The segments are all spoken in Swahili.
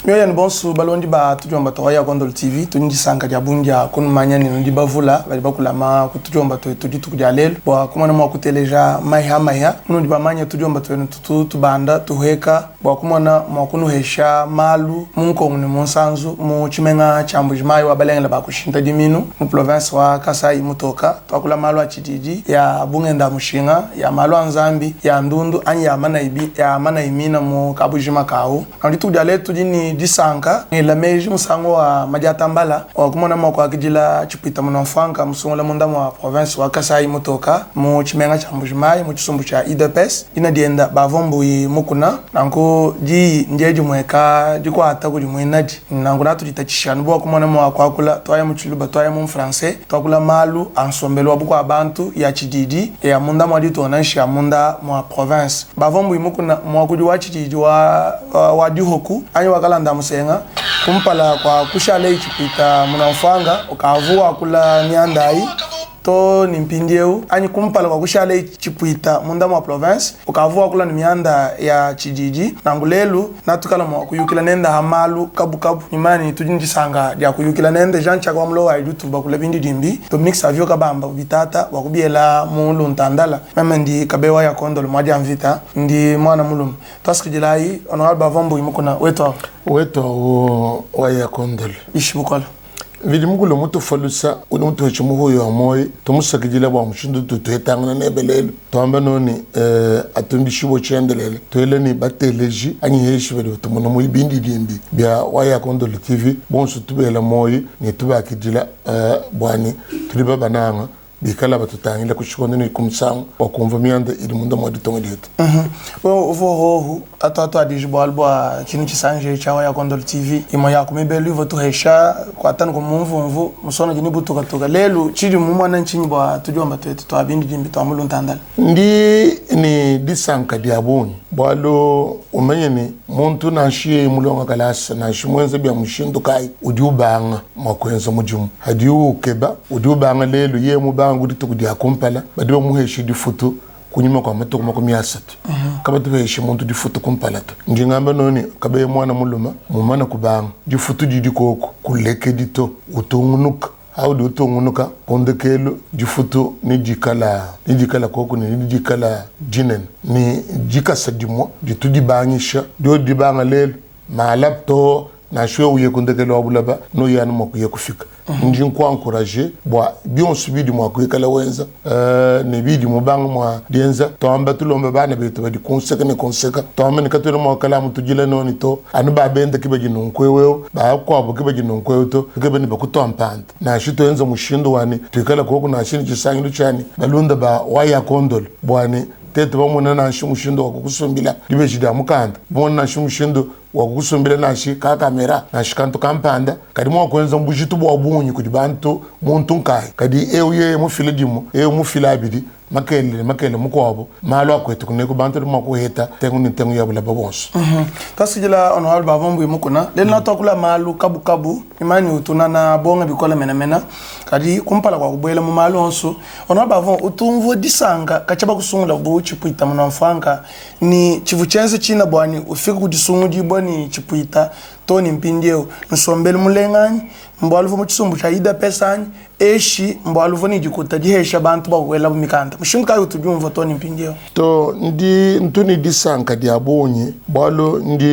Mio ya nbonsu balondi ba tujomba toya Kondolo TV tunji sanka jabunja kun manya ni ndi bavula bali bakula ma kutujomba to tuditu kujalelo bo kumana mwa kuteleja maiha nundi ba manya tujomba to tubanda tuheka bo kumana mwa kunuhesha malu munko ni monsanzu mu chimenga chambu jimayi wa balengela ba kushinta diminu mu province wa Kasai mutoka twakula malu a chididi ya bungenda mushinga ya malu anzambi ya ndundu anya ya manaimina mu kabujima kawo ndi tujale tudini disanka la meji musango wa majatambala wa kumona mwa kwa kijila chipita munamfanka musungo la munda mwa province wa Kasai mutoka mu chimenga cha mbujimai mu chisumbu cha IDPS ina dienda bavombu mukuna nanko ji njeji mweka jiko ataku jimwenaji nanko natu ditachishanu bwa kumona mwa kwa kula toya mu chiluba toya mu français twakula malu ansombelo buko abantu ya chididi ya munda mwa dito nanshi ya munda mwa province bavombu mukuna mwa kujuwa chididi wa dihoku anyi wakalanda musenga kumpala kwa kushale chipita munamfanga ukavua kula nyandai to nimpindieu anyi kumpala kwa kushale chipita munda mwa province ukavua kula ni mianda ya chijiji nangulelu natukala mwa kuyukila nenda hamalu kabu imani tujinji sanga dia kuyukila nenda jancha kwa mlo wa YouTube kula bindi dimbi to mix avyo kabamba bitata wakubiela mulu ntandala meme ndi kabewa ya Kondolo mwaja mvita ndi mwana mulum taskijilai honorable vombo imukuna weto wa ya Kondolo ishibukola vidi mukulo mutu falusa uli mutu hechimu huyo amoyi tumusakijile wa mshindu tutuhetangana nebelelo tuamba noni atumbishibo chendelele tuele ni bateleji anyi heshi vedi utumuna mui bindi dimbi bia waya Kondolo TV bonsu tubela moyi ni tubakijila bwani tuliba bananga bikala batutangile kushikondo ni kumsango wakumvamianda ili munda mwadi tongo dietu uvo hohu atu adijibo alboa chini chisanje chawa ya Kondolo TV imo ya kumibelu ivo tuhesha kwa tanu kumumvu musono jini butu katuka lelu chidi mumwana nchinyi bwa tujomba tuwetu tuwa bindi jimbi tuwa mulu ntandala ni disanka diabuni bwalo umenye ni muntu na shie mulonga kalasa na shimwenze bia mshindu kai udiubanga mwakwenza mujumu hadiu keba udiubanga lelu ye mubanga ngudi kudi akompala badiwa muheshi di foto kunyuma kwa matoko makomi asatu kaba tuheshi muntu di foto kompala to njingamba noni kabe mwana muluma mumana kubanga di foto di koko kuleke dito utongunuka au di utongunuka kondekelo di foto ni jikala koko ni jikala jinen ni jika sadimo di tudi bangisha di banga lelu malapto na shwe uye kondekelo abulaba no yana makuye kufika njin kwa encourager bwa bion subi di mwa kala wenza ne bidi mo bang mwa dienza to amba tulomba bana beto badi konseka to amene katero mwa kala mutu jile noni to anu ba benda kibaji nonkwewe ba kwa bo kibaji nonkwewe to kibani ba kutompanta na shito enza mushindo wani tukala ko kuna shini chisangido chani balunda ba waya Kondolo bwani tete bamuna na shimushindo wakukusumbila libejida mukanda bona na shimushindo wakukusumbila na shi ka kamera na shikanto kampanda kadi mwa kwenza mbujitu bwa bunyi kudi bantu muntu nkai kadi eye mu filedimu mu filabidi makele mukwabo malo akwetu kuneko bantu makuheta tengu yabula babonso tasijila honorable bavombu imukuna lena tokula malu kabu imani utuna na bonga bikola mena kadi kumpala kwa kubwela mu malu onso honorable bavon utumvo disanga kachaba kusungula bu chipuita munamfanga ni chivuchense china bwani ufika kudisungu dibwani chipuita toni mpindieo nsombele mulengani mbwaluvo mu chisumbu cha IDPS eshi mbwaluvo ni jikuta jihesha bantu bakwela bumikanda mushinka utujumva toni mpindieo to ndi ntuni disanka diabonye bwalo ndi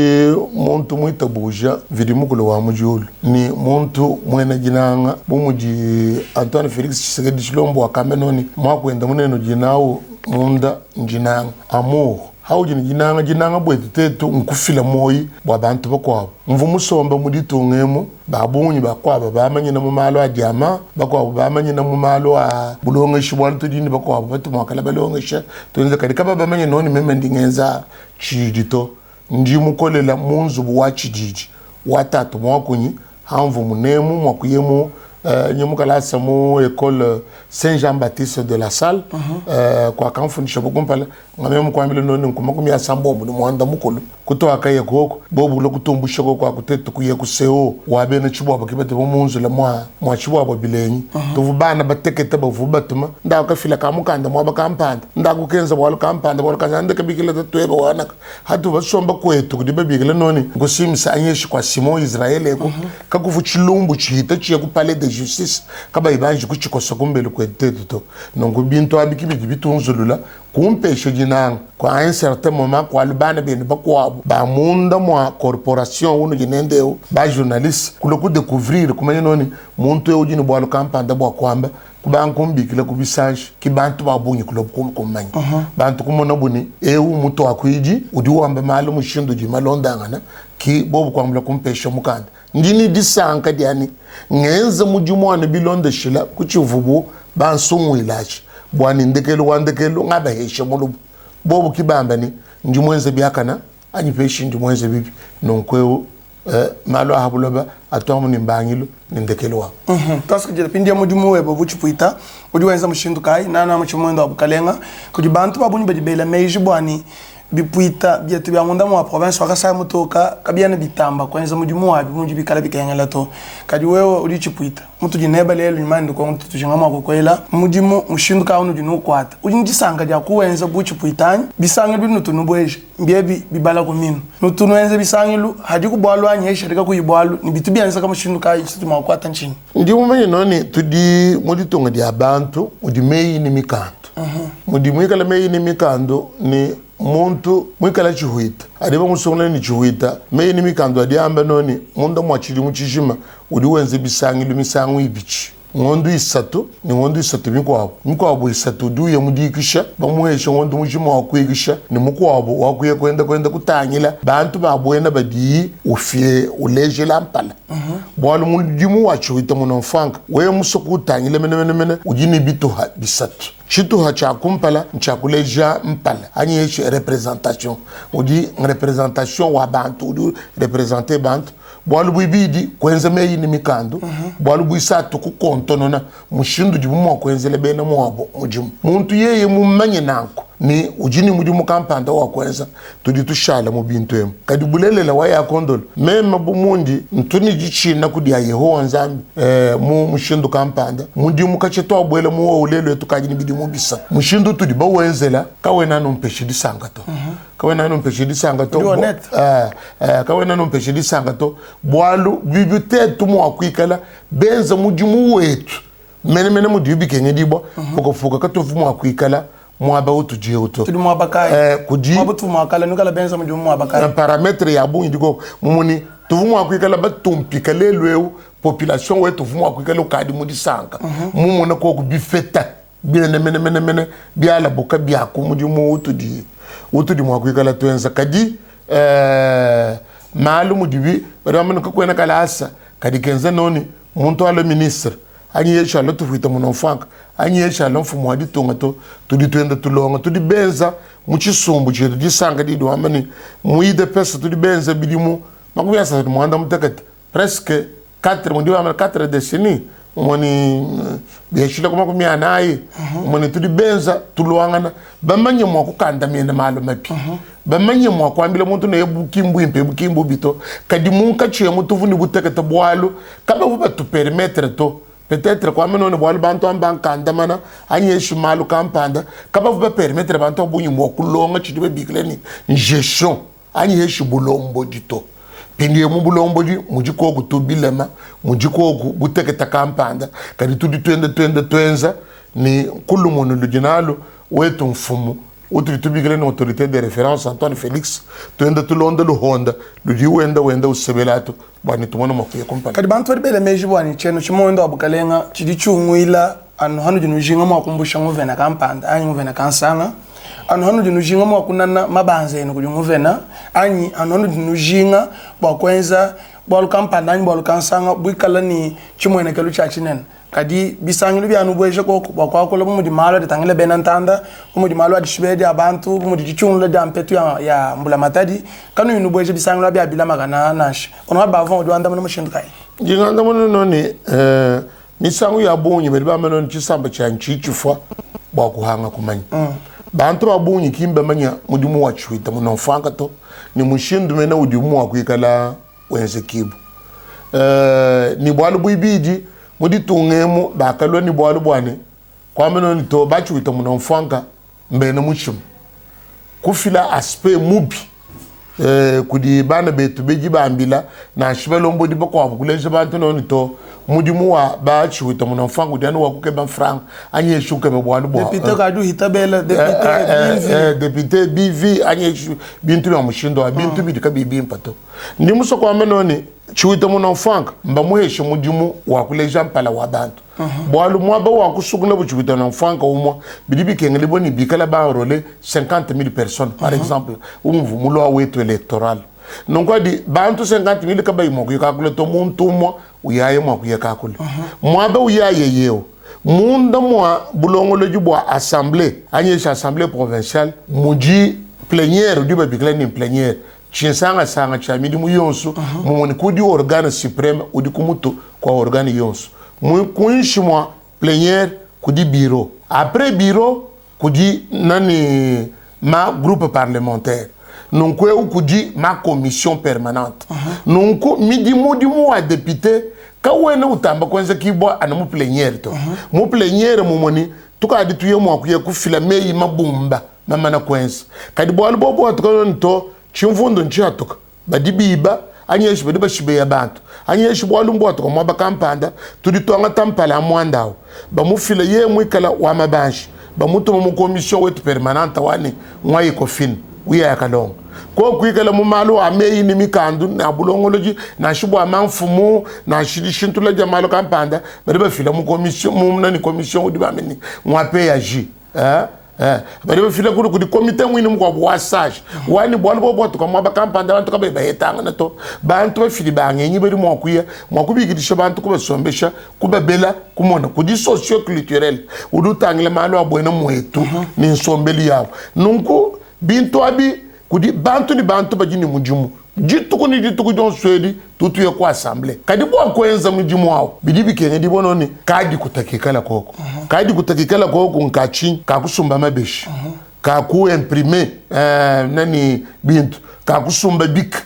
muntu mwita buja vidi mukulo wa mujulu ni muntu mwena jinanga bumuji Antoine Felix Tshisekedi Tshilombo akamenoni mwakwenda muneno jinawo munda njinanga amour hawujini jinanga bwetu tetu nkufila moyi bwa bantu bakwabo mvumusomba muditongemo babunyi bakwabo bamanyina mu malo ajama bakwabo bamanyina mu malo a bulongeshi bwantu dini bakwabo batumwakala balongesha tonze kadi kaba bamanye noni meme ndingenza chidito ndi mukolela munzu bwa chidiji watatu mwakunyi hamvu munemu mwakuyemu nyamukala samu école Saint-Jean-Baptiste de la Salle kwa kamfundisha bukumpala ngame mukwambile noni nkumakumi asambo mu mwanda mukulu kuto akaye koko bobu lokutumbusha koko akutetu kuye kuseo wabe na chibwa bakibete bomunzu la mwa chibwa bobilenyi tuvubana batekete bavubatuma ndaka fila kamukanda mwa bakampanda ndakukenza bwalo kampanda bwalo kazande kabikile tatweba wana hatu basomba kwetu kudibe bigile noni ngosimisa anyeshi kwa Simon Israel eko kakuvu chilumbu chihita chiye ku palais de justice kaba ibanje kuchikosa kumbele kwetetu to nongo binto abikibidi bitunzulula kumpeshe jinang kwa un certain moment kwa albana bene bakwa ba munda mwa corporation uno jinendeo ba journaliste kuloku découvrir kumanya noni muntu eujini bwalo kampanda bwa kwamba kubantu mbikile kubisanji kibantu babunyi kuloku kumanya bantu kumona buni muto akwiji udi wambe malo mushindo ji malondangana ki bobu kwambula kumpeshe mukanda ndini disanka diani ngenza mujumwana bilonde shila kuchivubu bansungu ilachi bwani ndekelo wandekelo ngaba heshe mulubu bobu kibamba ni njumwenze byakana anyipeshi njumwenze bibi nonkweo malo ahabuloba atomu nimbangilo nindekelo wa tasko jela pindia mujumu webo buchipuita udiwenza mushindu kai nana muchumwendo abukalenga kujibantu babunyi badibela meiji bwani bipuita bietu bya munda mu province wakasa mutoka kabiana bitamba kwenza mujumu wabi munji bikala bikengela to kadi wewe uli chipuita mutu jineba lelo nyimandi ko mutu tujingama ko kwela mujimu mushindu ka unu jinu kwata ujinji sanga ja kuwenza buchipuitani bisanga binu tunubweje mbiebi bibala ko minu nutunwenza bisangilu haji kubwalu anyesha rika kuyibwalu ni bitu byanza kama mushindu ka yitu makwata nchini ndi mumenye noni tudi muditonga dia abantu udi meyi ni mikanto mudi mwikala meyi ni mikanto ni muntu mwikala chihuita adiba musongole ni chihuita meyi ni mikando adiamba noni munda mwachiri muchishima udi wenze bisangilu misangu ibichi ngondu isatu ni ngondu isatu mikwabo isatu duye mudikisha bamuhesha ngondu muchima wakwigisha ni mukwabo wakuye kwenda kutanyila bantu babwena badi ufie uleje lampala bwalu mujimu wachihuita munonfanka we musoku utanyile mene ujini bituha bisatu chituha cha kumpala nchakuleja mpala anyeshe representation udi representation wa bantu udi representer bantu bwalu bibidi kwenza meyi ni mikando bwalu bwisatu ku kontonona mushindu jibumu kwenzele bena mwabo mujimu muntu yeye mumanye nanko ni ujini mujimu kampanda wa kwenza tudi tushala mu bintu em kadi bulelela wa ya kondol mema bumundi ntuni jichina kudi ya Yehova nzambi mu mushindu kampanda mujimu kacheto abwele mu ulelo tukajini bidi mubisa mushindu tudi bawenzela kawena no mpeshidi sangato kawena no mpeshidi sangato kawena no mpeshidi sangato bwalu bibitetu mu akwikala benza mujimu wetu mene mudibi kenyedibo fuka katofu mu akwikala mwaba utujie uto tudi mwabakai kuji mwabutu mwakala nukala benza mujumu mwabakai parametre ya bunyi diko mumuni tuvumu akwikala batumpika lelweu population we tuvumu akwikala ukadi mudisanga mumuna ko kubifeta bene mene biala boka biako mujumu utudi mwakwikala twenza kadi malu mudibi ramana ko kwena kala asa kadi kenza noni muntu alo ministre anyi yesha lo tufuita munonfanka anyi yesha lo mfumu adi tongato tudi twenda tulonga tudi benza muchisumbu chetu disanga di do amani muide pesa tudi benza bidimu makuya sa muanda mutakati presque 4 mundi amana 4 décennies moni biashila kuma kumia nayi moni tudi benza tulwangana bamanye mwa kukanda mena malo mapi bamanye mwa kwambile muntu ne bukimbu bito kadi munka che mutuvu ni butakata bwalo kaba buba tu permettre to peut-être kwa meno ne bwalo bantu ambankanda mana anyeshi malu kampanda kaba buba permettre bantu bunyi mwa kulonga chidibe bikleni gestion anyeshi bulombo dito pindiye mu bulombo di mujiko kutubilema mujiko buteketa kampanda kadi tudi twenza ni kulumono lujinalo wetu mfumu utritubigile na autorité de référence Antoine Félix twenda tulonda lu honda ludi wenda usebelato bani tumono makuye kompani kadi bantu bele meji bwani cheno chimondo abukalenga chidi chungwila anu hanu jinu jinga mwakumbusha nguvena kampanda anyi nguvena kansanga anu hanu jinu jinga mwakunana mabanze eno kujunguvena anyi anu hanu jinu jinga bwakwenza bwalu kampanda anyi bwalu kansanga bwikala ni chimwene kelu chachinene kadi bisangilu byanu bweje ko bakwakola mu di malo ditangile benantanda mu di malo adishibedi abantu mu di chichunlo de ampetu ya mbula matadi kanu yinu bweje bisangilu bya bila magana nash ono ba avant do anda mu mushindu kai jinganda mu noni misangu ya bunyi bari ba mano chisamba cha nchichifwa ba kuhanga kumanya bantu ba bunyi kimba manya mudimu wa chwita muno fanga to ni mushindu mena udimu wa kuikala wenze kibu ni bwalu buibiji mudi tungemu ba kalwa ni bwalu bwane kwa mano ni to ba chwita muno fanga mbena mushum kufila aspe mubi kudi bana betu beji bambila na shibelo mbodi bako abukuleje bantu noni to mudimu wa ba chwita muno fanga udani wa kukeba franc anye shuke mebwalu bwa député kadu hitabela député BV anye bintu ya mushindo wa bintu bidika bibi mpato ndi muso kwa menoni chwita muno fanga mba muheshe mudimu wa kuleja mpala wa bantu bwalu mwaba wa kusukula bu chwita muno fanga umwa bidibi kengele boni bikala ba role 50,000 personnes par exemple umvumulo wa wetu electoral nongwa di bantu 50,000 ka bayi moko yakakule to muntu mwa uyaye moko yakakule mwaba uyaye yeo munda mwa bulongolo jubwa assemblée anyesha assemblée provinciale muji plénière du babikla ni plénière chinsanga sanga cha midi mu yonsu mumoni kudi organe suprême udi kumuto kwa organe yonsu mu kunshi mwa plénière kudi bureau après bureau kudi nani ma groupe parlementaire nunku kudi ma commission permanente nunku midi wa député ka wena utamba kwanza kibwa ana mu plénière to mu plénière mumoni tuka dituye mu akuye ku fila meyi mabumba mama na kwanza kadi bwalo bobo atuka to chimvundo nchatoka badibiba anyeshi badiba shibe ya bantu anyeshi bwalo mbo atuka mwa bakampanda tuditonga tampala mwandao bamufila ye mwikala wa mabanshi bamuto mu commission wetu permanente wani mwayi kofin uya yakalonga ko kuikala mu malo ameyi ni mikandu na bulongoloji na shibwa manfumu na shintula jamalo kampanda badiba fila mu commission mu nani commission udiba meni mwape ya ji badiba fila kudi komite mwini mwa bwasage wani bwalo bobo to kama bakampanda bantu kabeba yetanga nato bantu bafili bangenyi bari mwakubigidisha bantu kubasombesha kubabela kumona kudi socio culturel udutangile malo abwena mwetu ni nsombeli yabo nunku bintu abi kudi bantu ni bantu bajini mujimu jituku don swedi tutu ye kwa assemblée kadi bwa kwenza mujimu wao bidibi kenge dibono ni kadi kutakikala koko kadi kutakikala koko nkachi kakusumba mabeshi kaku imprimer nani bintu kakusumba bik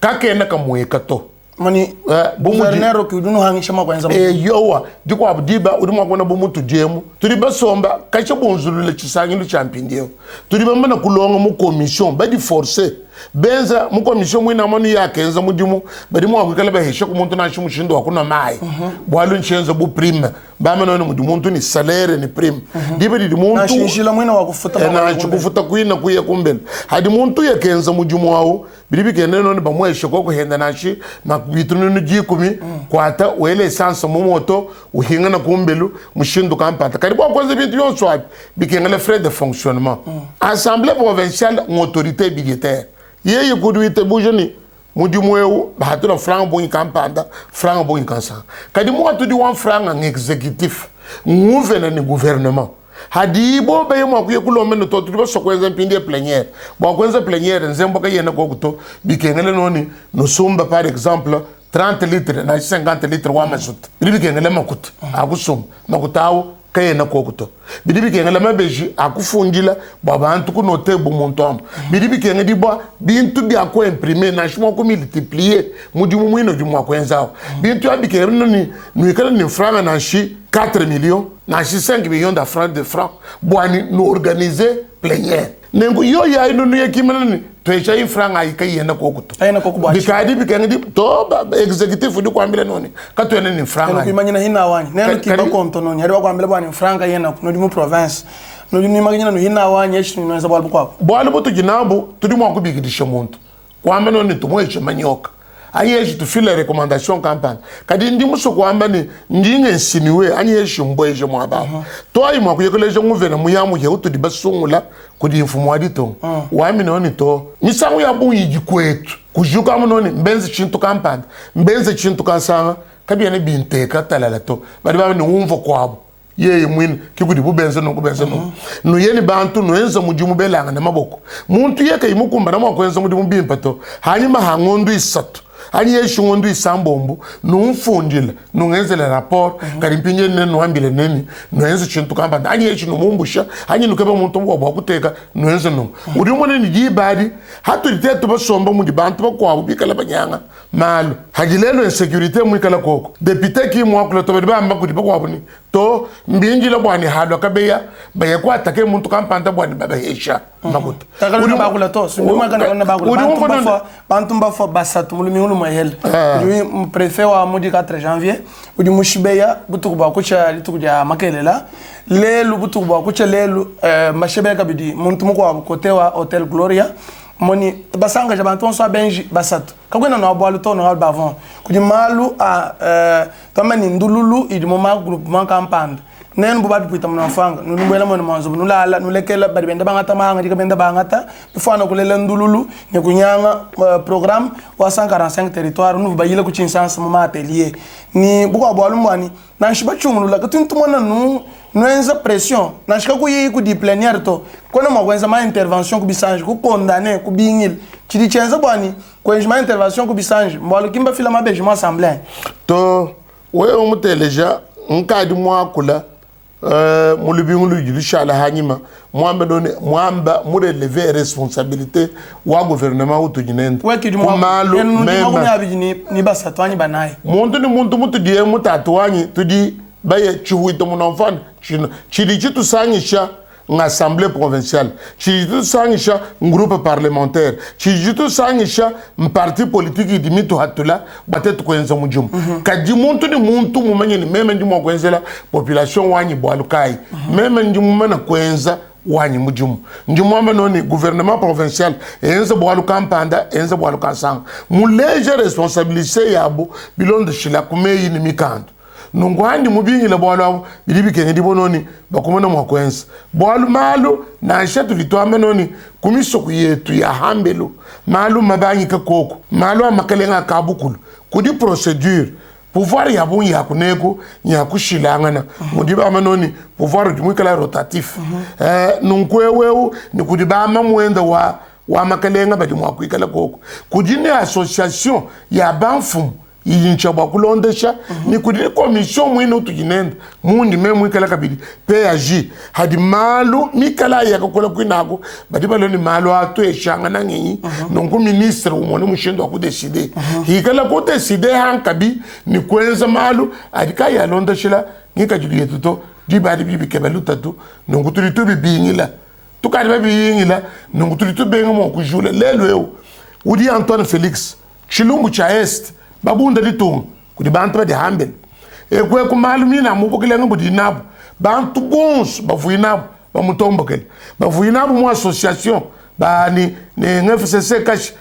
kakena kamweka to mani gouverneur ki dunu hangisha makwanza yowa diko abdiba uduma kona bumutu jemu tudiba somba kacha bonzulule chisangilu champindio tudiba mana kulonga mu commission badi forcer benza mu commission mwina manu yakenza mudimu badi mu akukala bahesha kumuntu na shimushindo wakuna mai bwalu nchenza bu prime bamana no mudimuntu ni salaire ni prime diba di muntu na shishila mwina wakufuta na chukufuta kuina kuya kumbele hadi muntu yakenza mudimu wao bidibi keneno ni bamwesha ko kuhenda nashi na bitunu jikumi kwata wele sansa mu moto uhinga na kumbelu mushindo kampata karibu kwanza bintu yonso abi bikengele frais de fonctionnement assemblée provinciale en autorité budgétaire yeye kuduite bujoni mudimweu bahatuna franc bonyi kampanda franc bonyi kansa kadi mo atudi 1 franc en exécutif ngouverne ni gouvernement hadi bo be mo akuye kulomeno to tuba sokwenza mpindi plénière bo kwenza plénière nzembo ka yena kokuto bikengele noni no sumba par exemple 30 litres na 50 litres wa mazut bikengele makuta akusum makutawo kayena kokuto bidibi kengela mabeji akufundila babantu ku noter bu montombe bidibi kengela diba bintu bi ako imprimer na shimo ko multiplier mudimu mwino dimu akwenza bintu abikere ni nuikala ni franc na shi 4 millions na shi 5 millions de francs boani no organiser plénière nengo yo ya ino yekimana ni twecha ifranga ikayena kokuto ayena kokubwa bikadi bikengedi to executive di kwambile noni katwene ni franga ko imanyina hina wani neno kiba konto noni ari kwambile bani franga yena no dimu province no dimu imanyina no hina wani yeshi no nza balbu kwako bwalo boto jinabu tudi mwa kubigidisha muntu kwamba noni tumweche manyoka ayeshi tufile recommandation campagne kadi ndi muso kwamba ni ndinge nsiniwe ayeshi mbweje mwaba to ayi mwa kuyekoleje nguvena muyamu ye utudi basungula kudi mfumo adito wami noni to misangu ya bunyi jikwetu kujuka munoni mbenzi chintu campagne mbenzi chintu kansanga kabiyane binteka talala to badi babe numvo kwabo yeye mwini kikudi bubenze no kubenze no no yeni bantu no enza mujimu belanga na maboko muntu yeke imukumba na mwa kwenza mudimu bimpato hanyuma hangondu isatu ani yeshi ngondu isambombo numfundile nungenzele rapport kali mpinye nenu ambile neni nuenze chintu kamba ani yeshi numumbusha ani nukeba muntu wa kuteka nuenze nungu uri mwana ni jibadi hatu litetu basomba mu dibantu bakwa bikala banyanga malu hajilelo insecurity mu ikala koko depute ki mu akula to beba mbakudi bakwa buni to mbinjila bwani halwa kabeya baye kwa atake muntu kampanda bwani baba hesha makuta uri bakula to sunduma kana bakula bantu mbafo basatu mulumi ulu mayel uri prefet wa mudi 4 janvier uri mushibeya butuku bakucha litukuja makelela lelu butuku bakucha lelu mashebeka bidi muntu mukwa kote wa hotel Gloria moni basanga jabantu so benji basatu kakwena na bwalu to na bavon kudi malu a tamani ndululu idi moma groupement campagne nen bu babi puita mona fanga nu mbela mona manzo nu la nu lekela bari benda bangata manga diga benda bangata bifana kulela ndululu ne kunyanga programme wa 145 territoire nu bayile ku chinsansa mama atelier ni buko bwalu mwani na shiba chumulu la katuntu mona nu nuenza pression na shika ku yi ku di plénière to kona magwenza ma intervention ku bisange ku condamner ku bingil chidi chenza bwani ku ma intervention ku bisange mbalo kimba fila mabeje ma assemblée to we umuteleja nkadi mwakula mulubingulu judicial hanyima mwamba murelever responsabilité wa gouvernement utujinenda kumalu mema ni basatwani banaye muntu mutu die mutatwanyi tudi baye chihuito munofan chidi chitu sangisha l'Assemblée provinciale, chijitu sangisha groupe parlementaire, chijitu sangisha parti politique dimitu hatula batetu kwenza mujumu. Kadi muntu ni muntu mumenye ni meme njumu kwenzela population wanyi bwalukai. Meme njumu mena kwenza wanyi mujumu. Njumu noni gouvernement provincial enza bwaluka mpanda enza bwaluka sang. Muleje responsabilité yabo bilonde shila kumeyi ni mikandu. Nungwandi mubingi la bwalu bilibi kengi bononi bakumona mwakwenza bwalu malu na shetu litwame noni kumisoku yetu ya hambelu malu mabanyi kakoko malu amakalenga kabukulu kudi procédure pouvoir yabu yakuneko yakushilangana mudiba amanoni pouvoir dumikala rotatif nunkwewewu ni kudiba amamwenda wa makalenga badi mwakwikala koko kudine association ya banfumu yincha bakulondesha ni kudini commission mwino tujinenda mundi memu ikala kabili PAG hadi malu mikala yakakola kwinako badi baloni malu atweshanga nangenyi nongo ministre umone mushindo akudeside hikala ko deside hankabi ni kwenza malu adika yalondeshela ngikajuli yetuto dibadi bibi kebeluta tu nongo tulito bibingila tukadi babingila nongo tulito benga mo kujula lelo udi Antoine Felix chilungu cha est babunda litung kudi bantu badi hambel ekwe kumalumina mubukile ngudi nabu bantu bons bavuinabu bamutombokele bavuinabu mu association ba ni ngfcc cash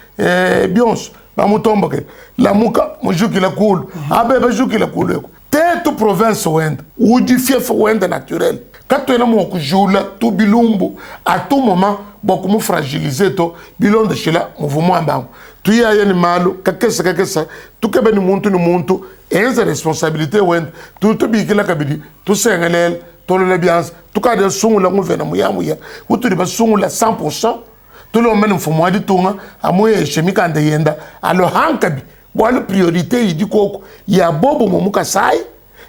bions bamutombokele la muka mujukila kulu abe bajukila kulu tetu province wenda udi fief wenda naturel katwena mo kujula tu bilumbu à tout moment bokumu fragiliser to bilonde shila mouvement ambango tuya yeni malu kakesa tukebe ni muntu enza responsabilité wend tu bikila kabidi tu sengelel tolo le biance tukade sungula nguvena muya utudi basungula 100% tulo mena mfumo adi tunga amoye shemika ande yenda alo hankabi bwalo priorité yidi koko ya bobo momuka sai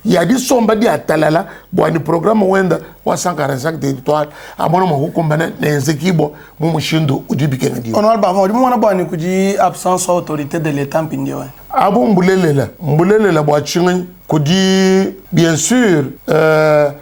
ya di somba di atalala bwani programme wenda wa 145 territoire amono mahukumbana nenzekibo mu mushindo udibike ngadi onwal ba mo mona bwani kuji absence autorité de l'état mpindiwe abo mbulelela bwa chingi kudi bien sûr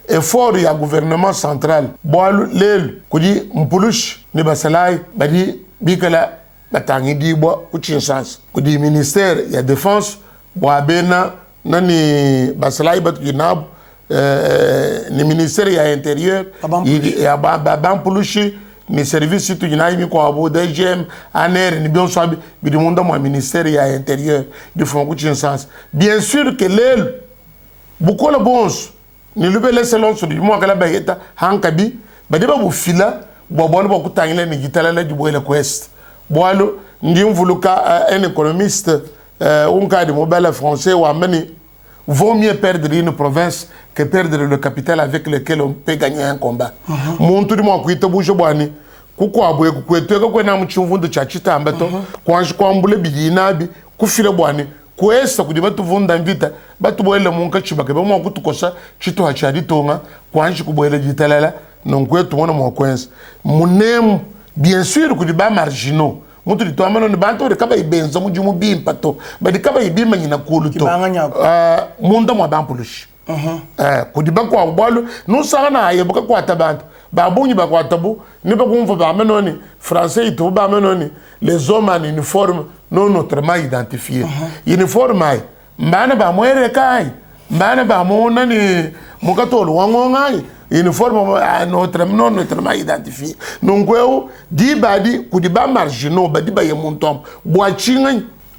effort ya gouvernement central bwalu lelu kudi mpulush ni basalai badi bikala batangidi bwa kuchinsans kudi ministère ya défense bwa bena nani basalai batu kinab ni ministère ya intérieur ya bampulushi ni service tu jinayi mi ko abo DGM ANR ni bien sabi bi monde mo ministère ya intérieur du fond ku sens bien sûr que lel beaucoup le bons ni lube le selon sur du mo kala bayeta hankabi ba de ba bu fila bo bolo ba ku tangile ni gitala la du boile quest boalo ndim vuluka un économiste un cas de mobile français ou amené vaut mieux perdre une province que perdre le capital avec lequel on peut gagner un combat. Muntu mo kuita bujo bwani kuko abwe kukwetweka kwena muchumvundo cha chitamba to kwanje kwambule bidinabi kufile bwani kuesa kudi batu vunda mvita batu boele munka chibake ba mwa kutukosa chito hachadi tonga kwanshi kuboele jitalala nonkwetu mwana mwa kwensa munem bien sûr kudi ba marginaux mutu dito amano ni bantu de kaba ibenzo mujumu bimpato ba di kaba ibima nyina kuluto munda mwa bampulushi kudi ba kwa bwalo no sana ayebuka kwa tabantu babunyi ba kwa tabu ni ba kumva ba menoni français ito ba menoni les hommes en uniforme non autrement identifiés uniforme mbana ba mwere kai mbana ba mona ni mukatolo wangongai uniforme non autrement identifié nongweo di badi kudi ba marginaux badi ba yemuntom boachinga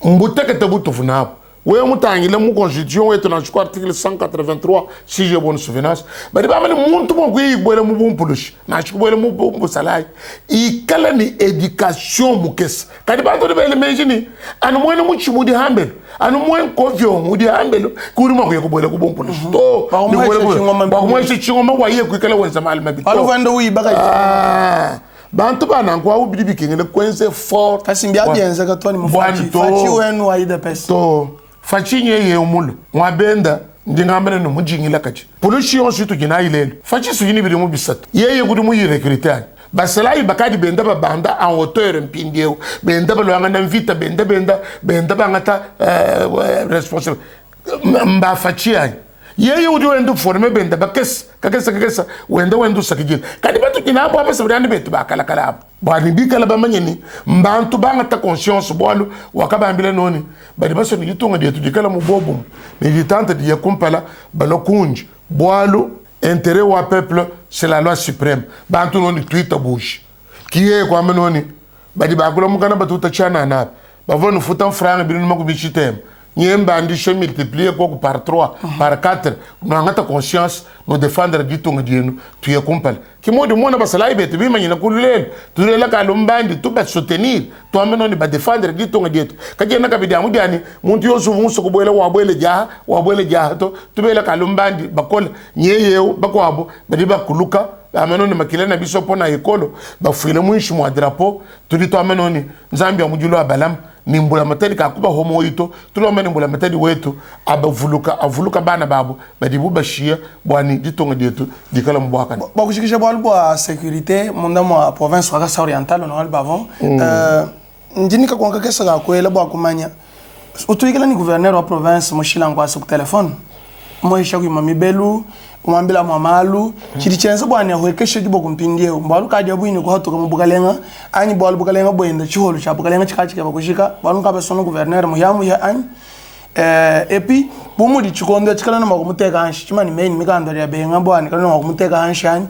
mbutaka tabuto funabo we mutangile mu constitution wetu na article 183 si j'ai bonne souvenance badi ba mali muntu mo gui bole mu bumpulush na chikubole mu busalai ikala ni education mukes kadi ba to de bele mejini anu mwene mu chimudi hambelo anu mwen kofio mudi hambelo kuri mo ko bole ku bumpulush to ba mo se chingoma wa ye ku ikala wenza mal mabito alu vendo wi baga bantu bana kwa ubidi bikengele kwenze fort kasimbia bienza ka toni mu fachi wenu wa ida pes to fachinye ye umulu mwabenda ndingambene no mujingila kachi pollution situ gina ilelo fachi su yini biri mu bisatu ye gudu mu yirecruiter basalai bakadi benda ba banda en hauteur mpindieu benda ba lwanga na vita benda ba ngata responsable mba fachi ay ye udu endo forme benda bakes kakesa wendo sakijil kadi batu kina abo apa sabrani betu bakala bani bikala bamanyeni mbantu banga ta conscience bolu wakaba ambile noni badi baso ni yitunga de tudikala mu bobo ni ditante de yakumpala balokunji bolu intérêt wa peuple c'est la loi suprême bantu noni tuita bush kiye kwa menoni badi bakula mukana batuta chana na bavonu futan franga binu makubichitem nyemba andishe multiplier quoi par 3 par 4 nous avons conscience nous défendre du ton dienu tu es compal qui moi de mona basala ibete bima nyina kulele tu la kalumbandi tu ba soutenir tu ameno ni ba défendre du ton dienu kaje na kabidi amudani muntu yosu muso kubwele wabwele jaha to tu bela kalumbandi bakol nyeyeu bakwabo badi bakuluka ameno ni makile na biso pona ekolo bafuile mwinshi mwa drapeau tu di to ameno ni nzambi amujulo abalam nimbula matadi kakuba homo ito tulomba nimbula matadi wetu avuluka bana babu badibu bashia bwani ditonga dietu dikala mbwaka bakushikisha bwa albo sécurité munda mwa province wa Kasa Oriental no alba avant ndinika kwa kesa ga kwela bwa kumanya utuikala ni gouverneur wa province moshila ngwa su telefone mo isha ku mamibelu umambila mamalu chirichenza bwana hoekeshe dibo kumpindie mbalu kadi abwini ko hatoka mubukalenga ani bwalu bukalenga bwenda chiholo cha bukalenga chikachi kwa kushika balu ka besono gouverneur muyamu ya ani et puis bumu di chikondo chikala na makumuteka hanshi chimani main mikando ya benga bwana kana makumuteka hanshi ani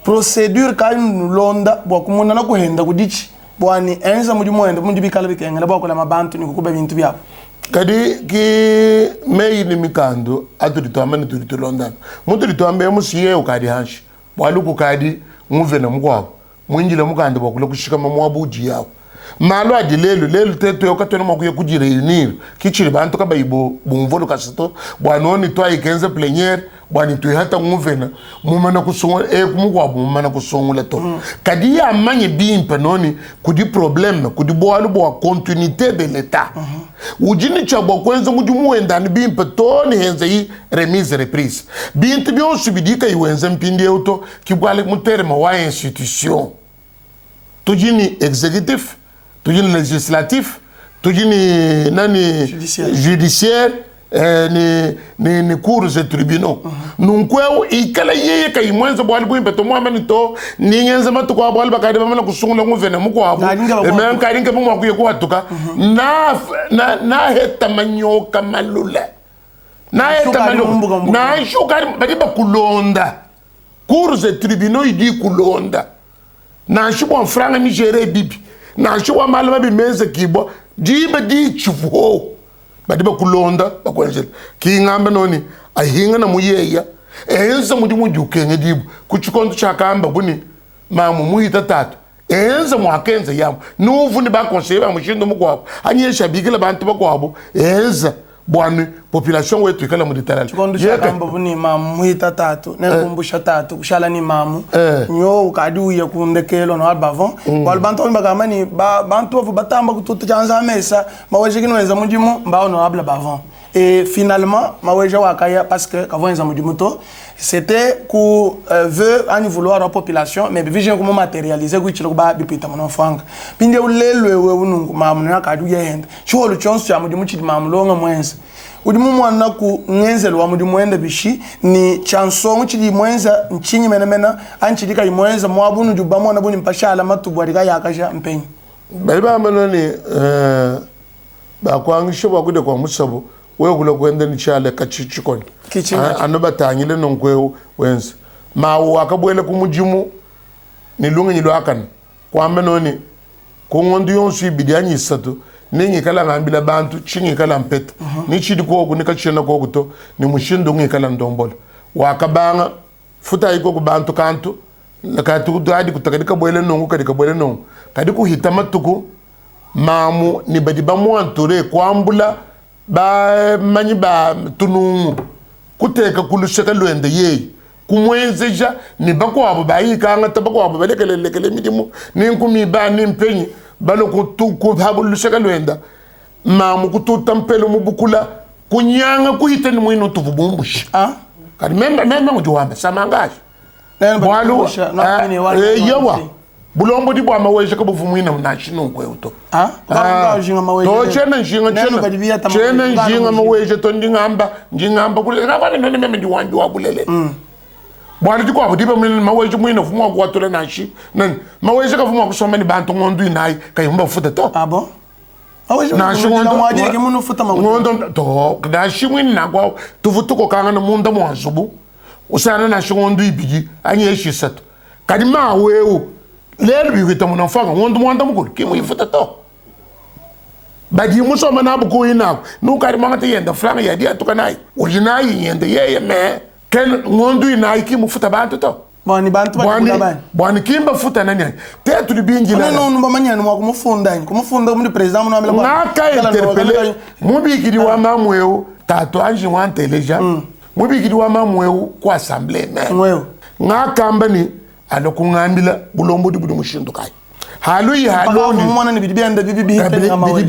procedure ka nulonda bwa kumuna na kuhenda kudichi bwani enza mudi moenda mudi bikala bikenga bwa kula mabantu ni kukuba bintu byapo kadi ki mei ni mikando aturito amani turito London muturito ambe musiye ukadi hanshi bwaluku kadi muvena mkwabo mwinjile mukando bakule kushika mamwabuji yawo malo adilelo teto yokatona makuye kujire inir kichiri bantu kaba ibo bumvolo kasito bwanoni to ikenze plénière bwani to hata muvena mumana kusonga kumkwabo mumana kusongula to kadi ya manye bimpe noni kudi problème kudi bwalu bwa continuité de l'état ujini chabo kwenza mujumu endani bimpe toni henze yi remise reprise bintu byo subidika iwenze mpindi auto kibwale muterema wa institution tujini exécutif tujini législatif tujini nani judiciaire ni cours et tribunaux nunkweo ikala yeye kay mwenza bwali bwimbe to mwamani to ningenza matu kwa bwali bakade bamana kusungula nguvene muko abo men karinga bumwa kuye kwatuka na heta manyoka malula na heta malula na shukari badi bakulonda cours et tribunaux idi kulonda na shibwa franga Nigeria bibi na shibwa malama bimeze kibo jibe di chifuho badi bakulonda bakwenjela kingambe noni ahinga na muyeya enza mudi mujukenge dibu kuchikondo chakamba buni mamu muita tatu enza mwakenza yamu nuvu ni bakonseba mushindo mukwabo anyesha bigila bantu bakwabo enza bwani population wetu ikala mu literal kondo shakamba buni mamu muhita tatu nenkumbusha tatu kushala ni mamu nyo ukadi uye kundekelo no albavon walbanto mbagama ni bantu ofu batamba kututa chanza mesa maweje kinweza mujimu mbao no abla bavon et finalement maweje wakaya parce que kavonza mujimu to c'était ku veut en vouloir la population mais vision comment matérialiser ku chilo ba bipita mono fanga binde ulelwe we unungu mamu na kadu yenda cho lo chonso ya mujimu chidi mamu longa mwenza udimu mwana ku ngenzelo wa mudimu ende bishi ni chanson chidi mwenza nchinyi menemena anchidika imwenza mwabunu juba mwana buni mpashala matubu alika yakasha mpenyi baliba manoni ba kwangisho bakude kwa musabo we kula kwenda ni chale kachichikoni anoba tangile nonkwe wenza mawo akabwele ku mujimu ni lunga nyilo akana kwa manoni ko ngondu yonsu ibidanyi sato ningi kala ngambila bantu chingi kala mpeta ni chidi ko ni kachena ko to ni mushindo ngi kala ndombolo wakabanga futa iko ku bantu kantu nakatu dadi kutakadika boele nongo kadika boele nongo kadiku hitamatuku mamu ni badiba mwanture kwambula ba manyi ba tunungu kuteka kulushaka lwende yeyi kumwenzeja ni bako abo bayika ngata bako abo belekele midimu ni nkumi ba ni mpenyi balo ku habulu shaka lwenda mamu kututa mpelo mubukula kunyanga kuhita ni mwino tuvubumbushi kadi memba ngujuwamba samangashi bwalu yewa bulombo di bwa maweje ka buvumwina unashino kweuto to chena njinga maweje to ndingamba kulela bana none meme ndiwambi wabulele bwana diko abo dibe maweje mwina vumwa kwatula nashi nani maweje ka vumwa kusoma ni bantu ngondu inayi kayumba futa to abo maweje nashi ngondo ke muno futa ngondo to dashi mwina kwa tuvutuko kanga na munda mwanzubu usana nashi ngondo ibigi anyeshi sato kadi mawewu lelo bigita muna fanga ngondo mwanda mukulu kimu ifuta to badi musoma na buko ina no kadi mangata yenda franga yadi atukanai ujinayi yenda yeye me ken ngondo ina kimu futa bantu to bani bantu bakula bani kimba futa nani tetu libingi la no no manyana mwa kumufunda muri president muna amela ngaka interpele mubikidi wa mamweu tato anji wanteleja mubikidi wa mamweu kwa assemblée me ngaka mbani alokungambila bulombo di budu mushindo kai haluyi haloni mwana ni bibi enda bibi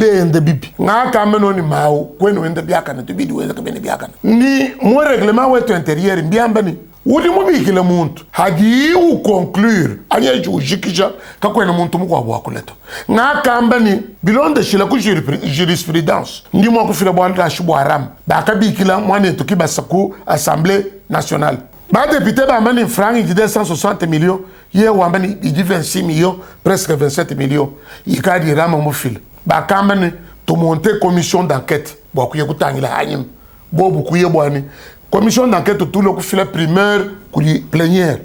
enda bibi ngaka ameno ni mawo kwenu enda biaka na tubidi weza kabene biaka ni mo règlement wetu intérieur mbiamba ni udi mubikile muntu hadi u conclure anya jujikija ka kwenu muntu mukwa bwakuleto ngaka ambani bilonde shila ku jurisprudence ndi mo kufira bwanda shibwa haram bakabikila mwana etukiba saku assemblée nationale ba député ba mani franc il dit 160 millions hier wambani il dit 26 millions presque 27 millions il kadi rama mo fil ba kamani to monter commission d'enquête bo ku yekutangila hanyim bo bu ku yebwani commission d'enquête tout le ku fila primaire ku di plénière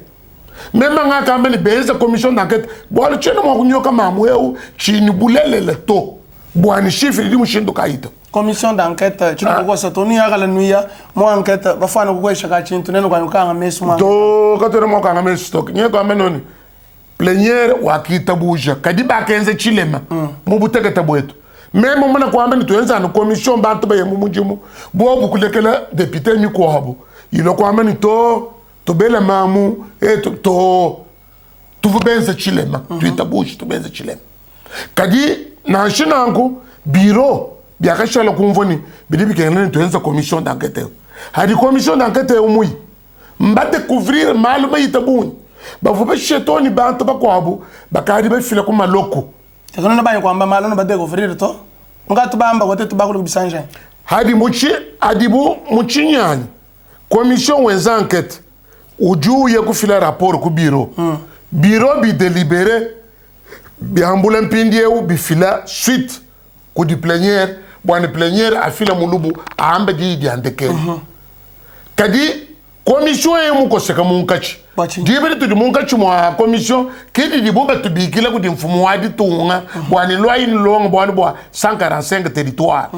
même nga kamani beza commission d'enquête bo le cheno mo kunyoka mamweu chini bulele le to bwani chiffre di mushindo kaito commission d'enquête tu n'as pas ça toni ya la nuit moi enquête ba fana ko shaka chintu neno kwa nkanga mesu mwa to katore mo kanga mesu stock nye kwa menoni plénière wakita buja kadi ba kenze chilema mu buteke tabwetu même mona kwa mbeni tuenza na commission bantu ba yemu mujimu bo bukulekela député ni ko habo ilo kwa mbeni to bela mamu to vubenza chilema tuitabushi to benza chilema kadi na shinangu bureau biakashala kumvoni bidibi kenene tuenza commission d'enquête hadi commission d'enquête umui mba découvrir maluma yitabuni bavuba chetoni bantu bakwabo bakadi bafila kuma loko takona banye kwamba malona ba découvrir to ngatu bamba wote tubakulu bisanje hadi muchi adibu muchinyani commission wenza enquête uju ye kufila rapport ku bureau bureau bi délibéré bi ambula mpindie u bifila suite ku di plénière bwana plénière afila mulubu aamba di andeke kadi commission ye mu ko seka munkachi dibere to di munkachi mo commission kidi di boba to bikila ku di mfumu wadi tunga bwana loi ni longa bwana bwa 145 territoire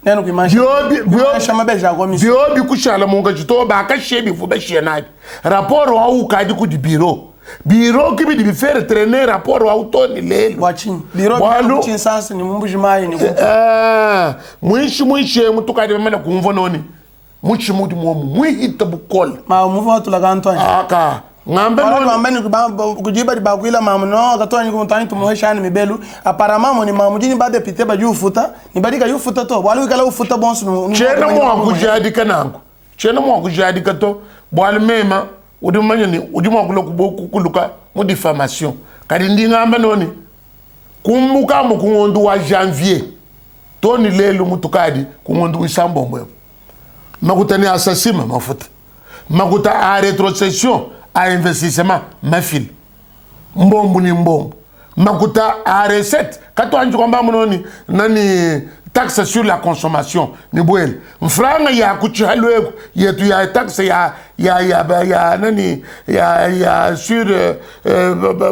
neno ku imagine bio shama beja commission bio bi ku shala munkachi to ba ka shebi fu ba shena rapport wa u kadi ku di bureau biro qui bi faire traîner rapport auto ni lelo watching biro ki sasa ni mbujimayi ni mwishi mutuka de mena kumvo noni muchi muti muhita bukol ma muvo atula Antoine aka ngambe noni kujiba di bakwila mamno katoni kumtani tumuheshani mibelu aparama ni mamujini bade pite ba jufuta ni badika yufuta to walu kala ufuta bonsu chena mo akujadi kanango chena mo akujadi kato bwal mema udi manyani udi mo kuluka mo diffamation kadi ndingambe noni kumbuka mu kungondu wa janvier toni lelo mutukadi kungondu isambombo makutani assassine mafuta makuta a rétrocession à investissement mafil mbombo ni mbombo makuta a recette kato anju kwamba mnoni nani taxe sur la consommation ni bwele mfranga ya kuchihalwe yetu ya taxe ya nani ya sur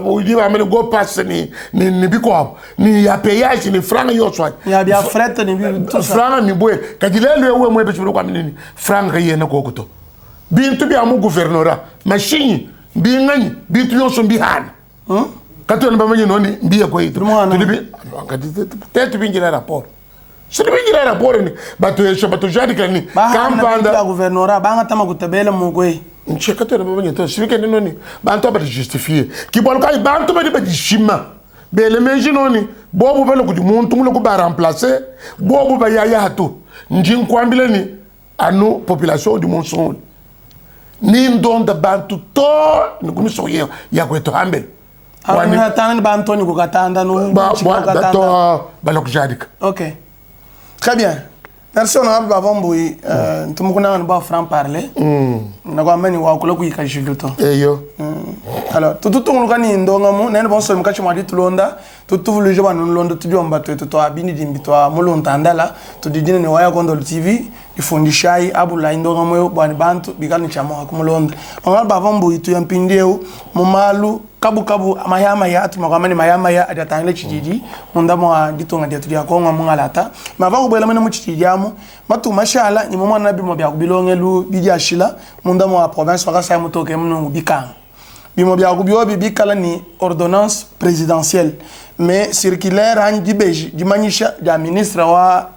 udi ba mele go pass ni biko ni ya payage ni franga yoswa ya bia fret ni bi franga ni bwele kadilelo ewe mwe bechu kwa nini franga yena kokuto bintu bi amu gouvernora machine bi ngani bintu yoso bi hana kato na bamenye noni mbiye ko yitu tulibi peut-être bingira rapport c'est bingira rapport ni bato jadi kani kampanda la gouvernora banga tama kutabela mugwe nchekato na bamenye to sivike noni bantu ba justifier ki bol kai bantu ba dishima bele menji noni bobu bele kudi muntu ngulo ba remplacer bobu ba yaya hatu njin kwambile ni anu population du monsol ni ndonda bantu to ni kumiso ya kweto hambele wani hatana ba Antoine kukatanda no balokjadik. OK. Très bien. Merci honorable Bavomboui tumukuna ba franc parler. Na kwa mani wa kula kuyika jiluto. Eyo. Alors tutu ngulukani ndonga mu nene bonso mukachi mwadi tulonda tutuvulu joba nlondo tujomba to abini dimbi to mulonta ndala tudijine ni waya kondo TV ifundishai abula indonga moyo bwani bantu bikani chamo hakumulonda. Honorable Bavomboui tuyampindeu mumalu kabu mayama ya atu makamani mayama ya adatangile chijiji munda mwa ditonga dia tudia konga mungalata mavangu bwela mena muchijijamu matu mashala ni mama nabi mo bya kubilongelu bijya shila munda mwa province wakasa mutoke mnu bikanga bimo bya kubiwo bibikala ni ordonnance présidentielle mais circulaire anji beji di manisha ya ministre wa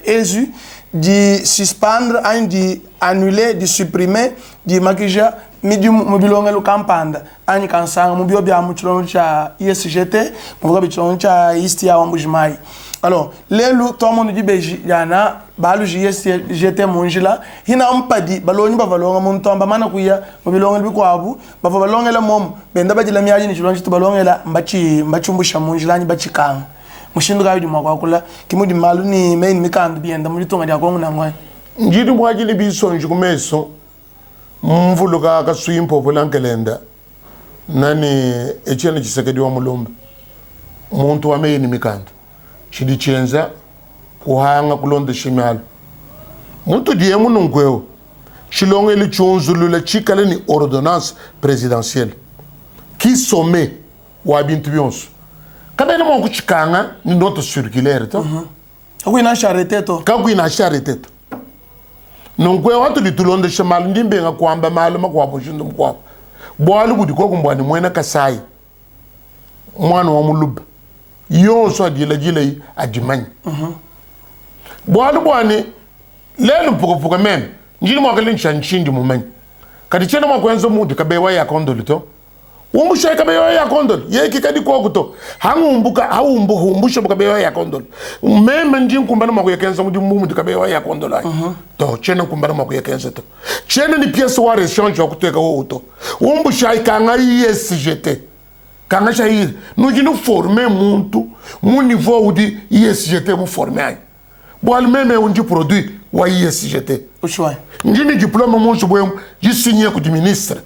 ESU di suspendre anji annuler di supprimer di makija midi mobilongelo kampanda ani kansanga mubio bya muchilongo cha ISGT muvuga bichilongo cha East ya Wambujimai. Alors lelu to monde di beji yana balu ISGT munjila hina mpadi baloni ba valonga muntomba mana kuya mobilongelo bikwabu ba balongela mom benda bajila miyaji ni chilongo balongela mbachumbusha munjila ni bachikanga mushindu gaidi mwakula kimudi malu ni main mikandu bienda mulitonga dia kongo nangwa njidi mwajili biso njukumeso mvulo ka swimpo polankelenda nani echene chisekedi wa mulumba muntu wa meyini mikanda chidi chenza kuhanga kulonda shimalo muntu diye munungweo chilonge li chonzulula chikale ni ordonnance présidentielle qui sommet wa bintu byonso kabene mo kuchikanga ni note circulaire to akuina charité to kakuina charité to nongwe watu litulonde shamal ndimbe nga kwamba malo makwabo shindu mkwabo bwalu kudi ko kumbwani mwena kasai mwana wa mulub yo so jila yi ajimanyi bwalu bwani lelu puko mem njini mwakali nchanchindi mumanyi kadi chena mwakwenzo mudi kabewa ya kondoli to umbusha kabewa ya kondoli yeki kadi kwa kuto umbusha kabewa ya kondoli meme njini kumbana mwakuyekenza mudi mudi kabewa ya kondoli to chena kumbana mwakuyekenza to chena ni pièce wa rechange wa kuteka uto umbusha kanga ISGT kanga shahir nujinu former muntu mu niveau udi ISGT mu former boal meme unji produit wa ISGT ushwa njini diplôme mu shubwe ji signé ku di ministre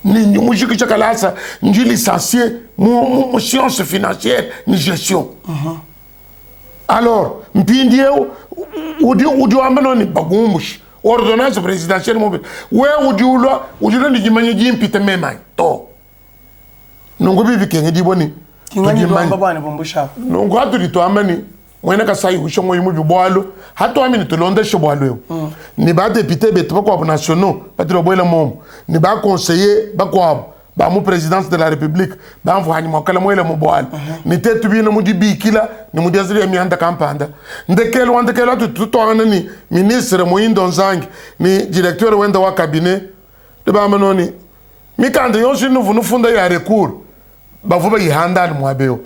ni mujiki chakalasa nji licencié mu sciences financières ni gestion alors mpindieu udi wambano ni bagumush ordonnance présidentielle mo we udiulo ni jimanye jimpite mema to nungu bibi kenye diboni kingani ndo baba ni bombusha nungu atu dito amani mwena ka sai usho moyi mu bwalo hato amini to londe sho bwalo ni ba député beto ko nationaux patro boyela mom ni ba conseiller ba ko ba mu présidence de la république ba mvani mo kala moyela mo bwalo ni tetu bino mu dibikila ni mu desire mi anda kampanda ndekelo tu to ni ministre Moyindo Nzangi ni directeur wenda wa cabinet de ba manoni mi kande yonshi nuvu nufunda ya recours ba vuba yihanda ni mwabeo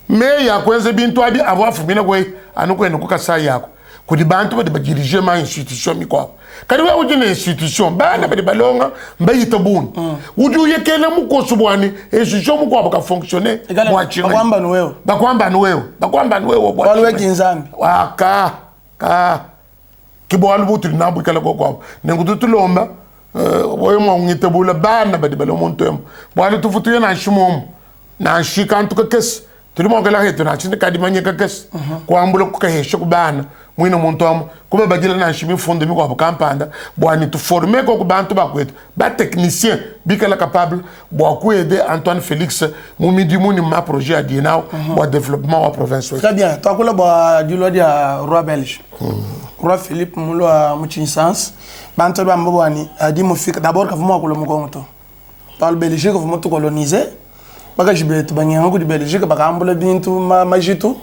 me ya kwenze bintu abi abafu mina kwe anukwenda kukasa yako kuti bantu badi bagirije ma institution mikwa kadi we ujine institution bana badi balonga mbayita buni uju yekele mukoso bwani institution mukwa baka fonctionner mwachira bakwamba nuwewe bwalwe kinzambi waka kibwalu butu nambu kala kokwa nengutu tulomba boyo mwangite bula bana badi balomonto bwalu tufutu yana shimom na shikantu kakes tulimo kala hetu na chinde kadi manye kakes kwa ambulo kukahesha kubana mwina muntu amu kuba bagila na shimi fundo mi kwa kampanda bwani tu former ko bantu bakwetu ba technicien bikala capable bwa ku aider Antoine Félix mu midi mu ni ma projet adinao bwa développement wa province. Très bien, toi kola bwa dilo dia roi belge roi Philippe mulo mu chinsans bantu ba mbwani adi mu fika d'abord ka vuma ko lo mukongo to par Belgique ko vuma to coloniser baka jibetu banyango ku di Belgique baka ambula bintu majitu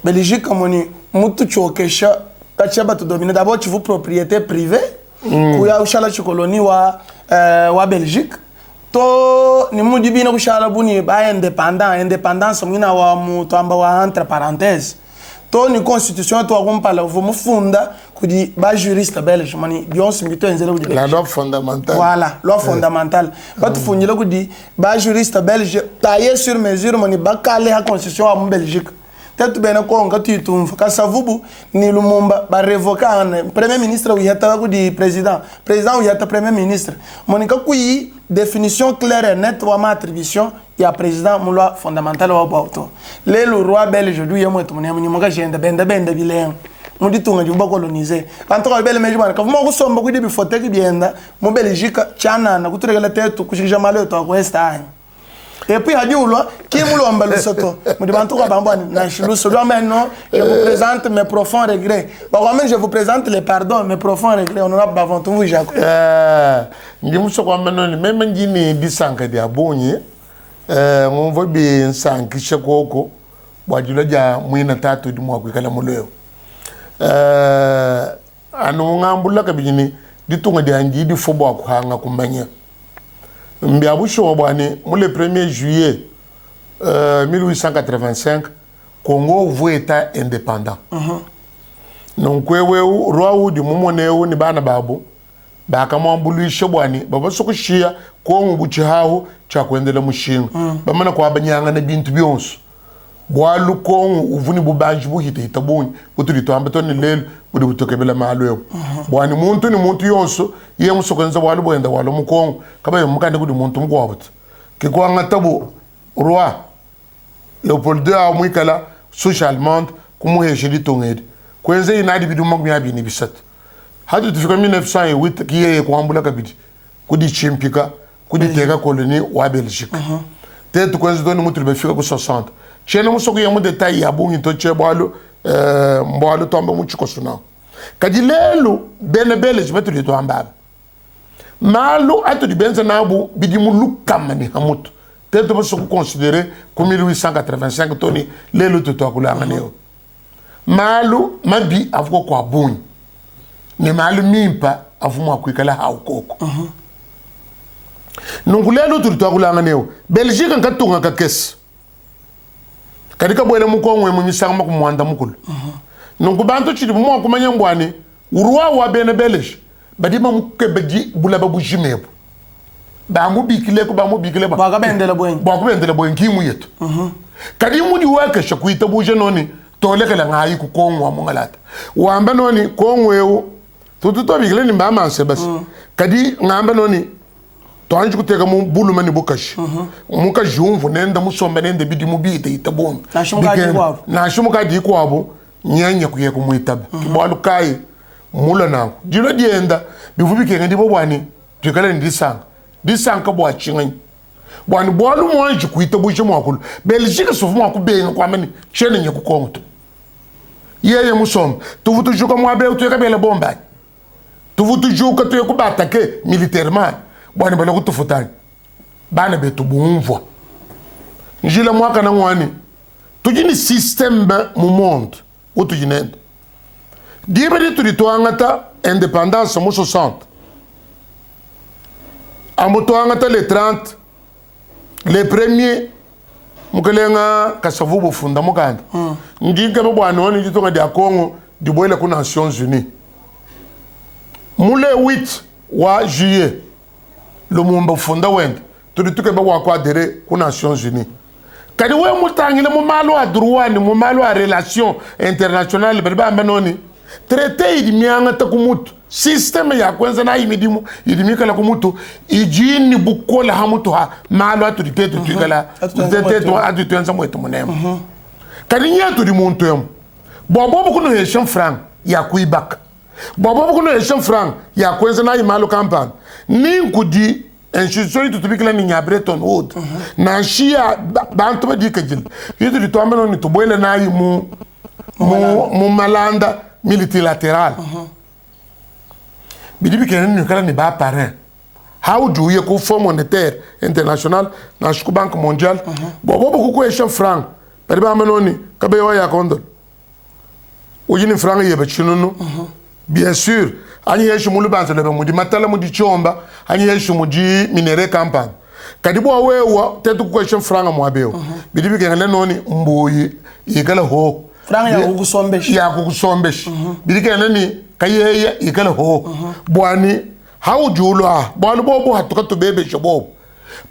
Belgique moni mutu chokesha kachaba to dominer d'abord tu vous propriété privée kuya ushala chikolonie wa Belgique to ni mudi bina kushala buni ba indépendance mwina wa mutu amba wa entre parenthèses to ni constitution to akompala vous mufunda kudi ba juriste belge mani bionsi mbito enzele kudi la loi fondamentale voilà loi fondamentale ba tu funjela kudi ba juriste belge taillé sur mesure mani ba kale ha constitution wa Belgique tetu bena ko ngati tumfa ka savubu ni Lumumba ba revoka premier ministre uyata ko di président uyata premier ministre monika kuyi définition claire et nette wa ma attribution ya président mu loi fondamentale wa bauto le roi belge du yemo to moni moka jenda benda bilen mu ditunga juba coloniser kanto ka bele meji bana ka mo ko somba ku di bifote ki bienda mu Belgique chana na kuturegala tetu kushikisha malo to ko estanye. Et puis, il dit, qui est le soto? Je vous présente mes profonds regrets. Je vous présente les pardons, mes profonds regrets. On a bavant tout, vous, Jacques. Je me suis dit, même si je dis que je suis on va bien sans que je sois je vais dire que je suis moi qui Mbiabusho bwani le 1er juillet 1885 Congo voit état indépendant. Donc wewe roi du mumoneo ni bana babu bakamwambulisha bwani baba sokushia ko mubuchi hawo cha kwendela mushinga bamana kwa banyanga na bintu byonso bwalu ko uvuni bubanji buhite itabuni butulito ambatoni lelo budi butokebela malo bwani muntu ni muntu yonso ye musokonza bwalu bwenda walo mukongo kaba yomukande kudi muntu mukwabuta kikwanga tabo roi Leopold II amwikala social monde kumuheshe litongedi kwenze inadi bidu magmi abini bisatu hadi tufika 1908 kiye kwambula kabidi kudi chimpika kudi tega koloni wa Belgique tetu kwenze doni mutu befika ku 60 chena musoko ya mu detail ya bungi to chebwalo mbwalo tomba muchiko suna kadilelo bene Belge betu lito ambaba malu atu di benza nabu bidi mu lukamani hamutu tetu musoko considérer comme 1885 toni lelo to akulanga neo malu mabi avuko kwa bungi ni malu mimpa avumo akwikala haukoko nungulelo tulito akulanga neo Belgique nkatunga kakesi kadika bwele mukongwe mumisanga kumwanda mukulu nungubantu chiri mwa kumanya mbwani urwa wa bene Belge badima mukebeji bulaba bujimebu bamubikile ko bamubikile ba bakabendela bwen kimu yetu kadi mudi wake shakuita buje noni tolekela ngayi ku kongwa mungalata wamba noni kongwewo tututo bikile ni mbama sebasi kadi ngamba noni twanji kuteka mu buluma ni bukashi muka jumvu nenda musomba nende bidi mubite itabon na shumuka di kwabo nyanya kuye kumuitaba kibwalu kai mula nangu jilo dienda bivubike ngandi bobwani tukala ndisanga bwa chinganyi bwani bwalu mwanji kuita buje mwakulu Belgique sofu mwakubenga kwa mani chene nyakukongo Yeye musom. Tu veux toujours que moi, tu es la bombe. Tu veux toujours que tu es attaqué militairement. Bon, on va te foutre. Bana betu bonvo. Njila mwaka na mwani. Tujini système mu monde. Ou tujinende. Diberi tu dito angata indépendance mu 60. Amoto angata les 30. Les premiers mukelenga kasavu bufunda mukanda. Ndinga bwana woni ditonga dia Congo diboile ku Nations Unies. Mule 8 wa juillet. Le mumba funda wende. Tout le monde va adhérer aux Nations Unies. Quand vous avez un droit, une relation internationale, traité il y a un système il y a un il y a un il y a beaucoup de hamuto malo autorité de tukala autorité ensemble tout monem quand il y a tout le monde bon beaucoup de échanges francs il y a Québec bon beaucoup de échanges francs il y a quoi ça malo campagne ni kudi institution tu tubikla ni Bretton Woods na shia bantu ba dikajil yitu di tomano ni tuboile na yi mu malanda multilatéral bidibi kenen ni kala ni ba parrain how do you ko Fonds monétaire international na Banque mondiale bobo ko échange franc pari ba manoni kabe yo ya kondo ujini franc yebe chinunu bien sûr ani yeshu mulu banza lebe mudi matala mudi chomba ani yeshu mudi minere campagne kadibu awewa tetu question franga mwabeo bidibi kengale noni mboyi yikala ho franga ya kukusombeshi bidibi kengale ni kayeya yikala ho bwani haujulo bwani bobo hatuka tubebe shobobo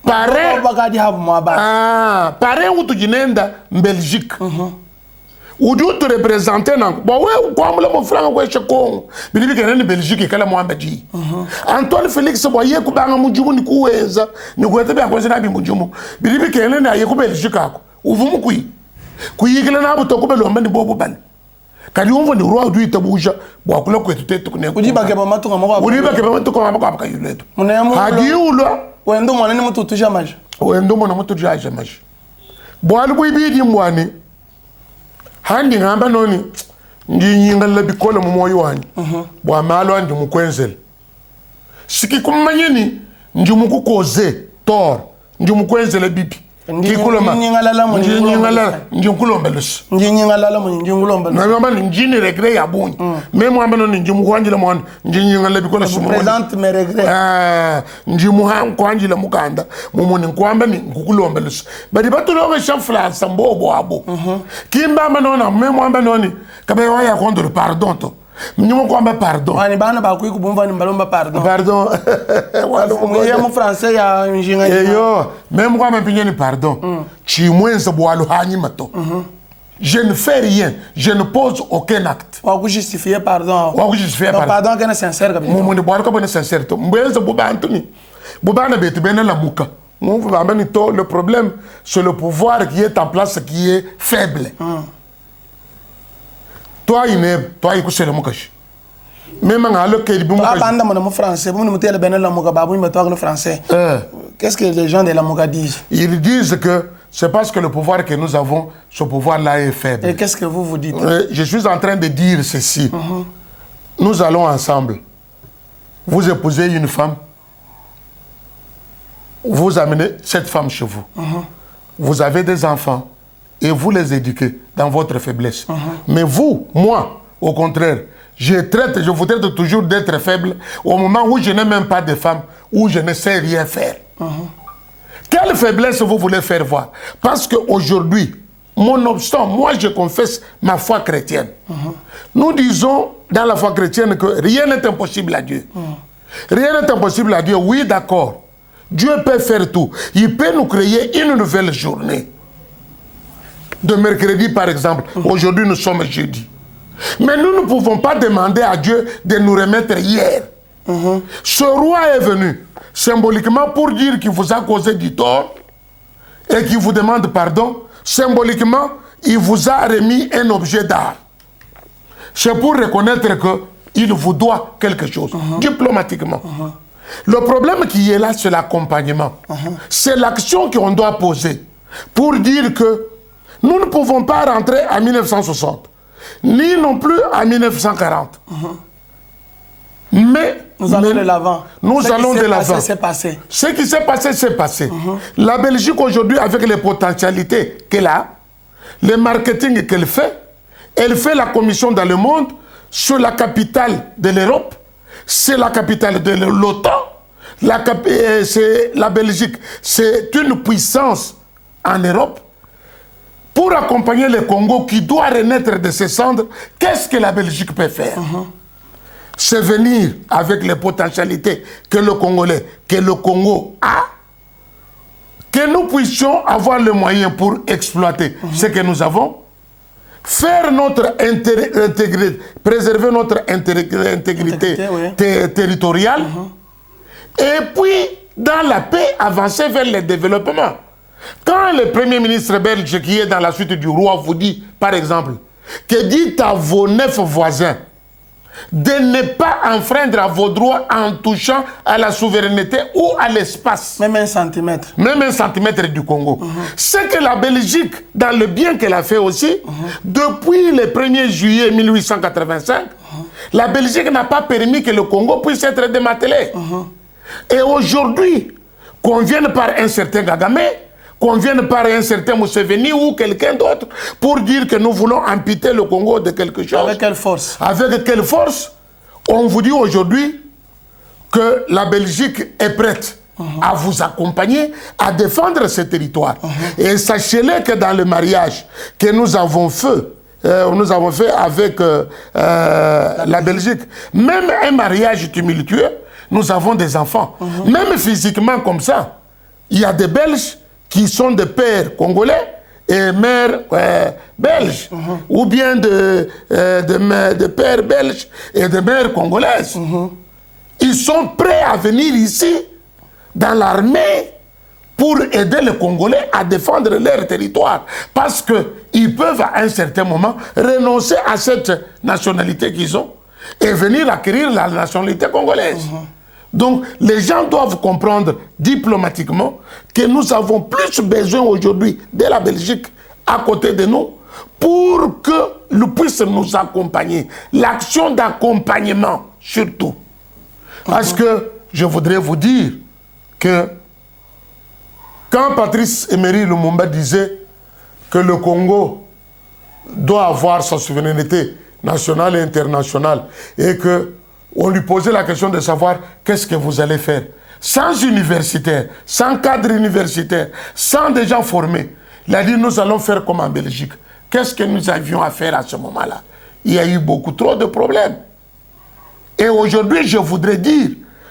pare bagadi habu mwaba pare utu jinenda Belgique Udu te représenter nan bon ouais quoi mon frère quoi chako bilibi kenene Belgique kala mwamba ji Antoine Félix boye ku banga mujumu ni kuweza ni kwete bya kwese na bi mujumu bilibi kenene aye ku Belgique ako uvumu kuyikela na buto ko belomba ni bobo bali kali umvo ni roi du itabuja bwa kula kwetu tetu kune kujiba ke mama tunga mako uliba ke mama tunga mako apaka yuleto hadi ulo wendo mwana ni mutu tujamaje wendo mwana mutu tujamaje bwali bwibidi mwani handi ngamba noni nginyinga labikola mu moyo wanyu bwa malo andi mukwenzele siki kumanyeni ndi mukukoze tor ndi mukwenzele bibi kikuloma ndi nkulombelusi na ngamba njini regret ya bunyi meme ngamba noni ndi mukwanjila mwana ndi nyinga labikola sumo présente mes regrets ndi muhankwandila mukanda mumuni nkwamba ni nkukulombelusi badi batulowe chafla mbobo abo kimba manona meme ngamba noni kabe waya kondo pardon to Mnyumo kwamba pardon. Wani bana ba kuiku bumva ni mbalomba pardon. Pardon. Walo mu français ya njinga. Yo, même kwamba pinyeni pardon. Chimwenza bwalo hanyi mato. Je ne fais rien, je ne pose aucun acte. Wa ku justifier pardon. Wa ku justifier pardon. Pardon kana sincère kabisa. Mumu ni bwalo kabona sincère to. Mbwenza buba Anthony. Buba na betu bena la muka. Mumu ba mbeni to le problème c'est le pouvoir qui est en place qui est faible. Toi, toi, il couche le moukache. Même en allant que le français, vous mettez le bénin la mouka, vous mettez le français. Qu'est-ce que les gens de la mouka disent? Ils disent que c'est parce que le pouvoir que nous avons, ce pouvoir-là est faible. Et qu'est-ce que vous dites? Je suis en train de dire ceci. Nous allons ensemble. Vous épousez une femme. Vous amenez cette femme chez vous. Vous avez des enfants. Et vous les éduquez dans votre faiblesse. Mais vous, moi, au contraire, je vous traite toujours d'être faible au moment où je n'ai même pas de femme, où je ne sais rien faire. Quelle faiblesse vous voulez faire voir? Parce qu'aujourd'hui, nonobstant, moi je confesse ma foi chrétienne. Nous disons dans la foi chrétienne que rien n'est impossible à Dieu. Rien n'est impossible à Dieu, oui d'accord. Dieu peut faire tout. Il peut nous créer une nouvelle journée. De mercredi par exemple, aujourd'hui nous sommes jeudi. Mais nous ne pouvons pas demander à Dieu de nous remettre hier. Ce roi est venu symboliquement pour dire qu'il vous a causé du tort et qu'il vous demande pardon. Symboliquement, il vous a remis un objet d'art. C'est pour reconnaître qu'il vous doit quelque chose, diplomatiquement. Le problème qui est là, c'est l'accompagnement. C'est l'action qu'on doit poser pour dire que nous ne pouvons pas rentrer en 1960 ni non plus en 1940. Mais nous allons de l'avant. Nous allons de l'avant. C'est passé. Ce qui s'est passé, c'est passé. La Belgique aujourd'hui, avec les potentialités qu'elle a, le marketing qu'elle fait, elle fait la commission dans le monde sur la capitale de l'Europe, c'est la capitale de l'OTAN. La Belgique, c'est une puissance en Europe. Pour accompagner le Congo qui doit renaître de ses cendres, qu'est-ce que la Belgique peut faire? C'est venir avec les potentialités que le Congo a, que nous puissions avoir les moyens pour exploiter ce que nous avons, faire notre intégrité, préserver notre intégrité territoriale, et puis, dans la paix, avancer vers le développement. Quand le Premier ministre belge qui est dans la suite du roi vous dit, par exemple, que dites à vos 9 voisins de ne pas enfreindre à vos droits en touchant à la souveraineté ou à l'espace. Même 1 centimètre. Même 1 centimètre du Congo. C'est que la Belgique, dans le bien qu'elle a fait aussi, depuis le 1er juillet 1885, la Belgique n'a pas permis que le Congo puisse être démantelé. Et aujourd'hui, qu'on vienne par un certain Kagame, qu'on vienne par un certain Museveni ou quelqu'un d'autre pour dire que nous voulons amputer le Congo de quelque chose. Avec quelle force? Avec quelle force? On vous dit aujourd'hui que la Belgique est prête à vous accompagner, à défendre ce territoire. Et sachez-le que dans le mariage que nous avons fait avec la Belgique, même un mariage tumultueux, nous avons des enfants. Même physiquement comme ça, il y a des Belges qui sont de pères congolais et mères belges, ou bien de pères belges et de mères congolaises. Ils sont prêts à venir ici, dans l'armée, pour aider les Congolais à défendre leur territoire. Parce qu'ils peuvent, à un certain moment, renoncer à cette nationalité qu'ils ont et venir acquérir la nationalité congolaise. Donc, les gens doivent comprendre diplomatiquement que nous avons plus besoin aujourd'hui de la Belgique à côté de nous pour qu'ils puissent nous accompagner. L'action d'accompagnement, surtout. Parce que je voudrais vous dire que quand Patrice Emery Lumumba disait que le Congo doit avoir sa souveraineté nationale et internationale et que on lui posait la question de savoir qu'est-ce que vous allez faire. Sans universitaire, sans cadre universitaire, sans des gens formés. Il a dit, nous allons faire comme en Belgique. Qu'est-ce que nous avions à faire à ce moment-là? Il y a eu beaucoup trop de problèmes. Et aujourd'hui, je voudrais dire,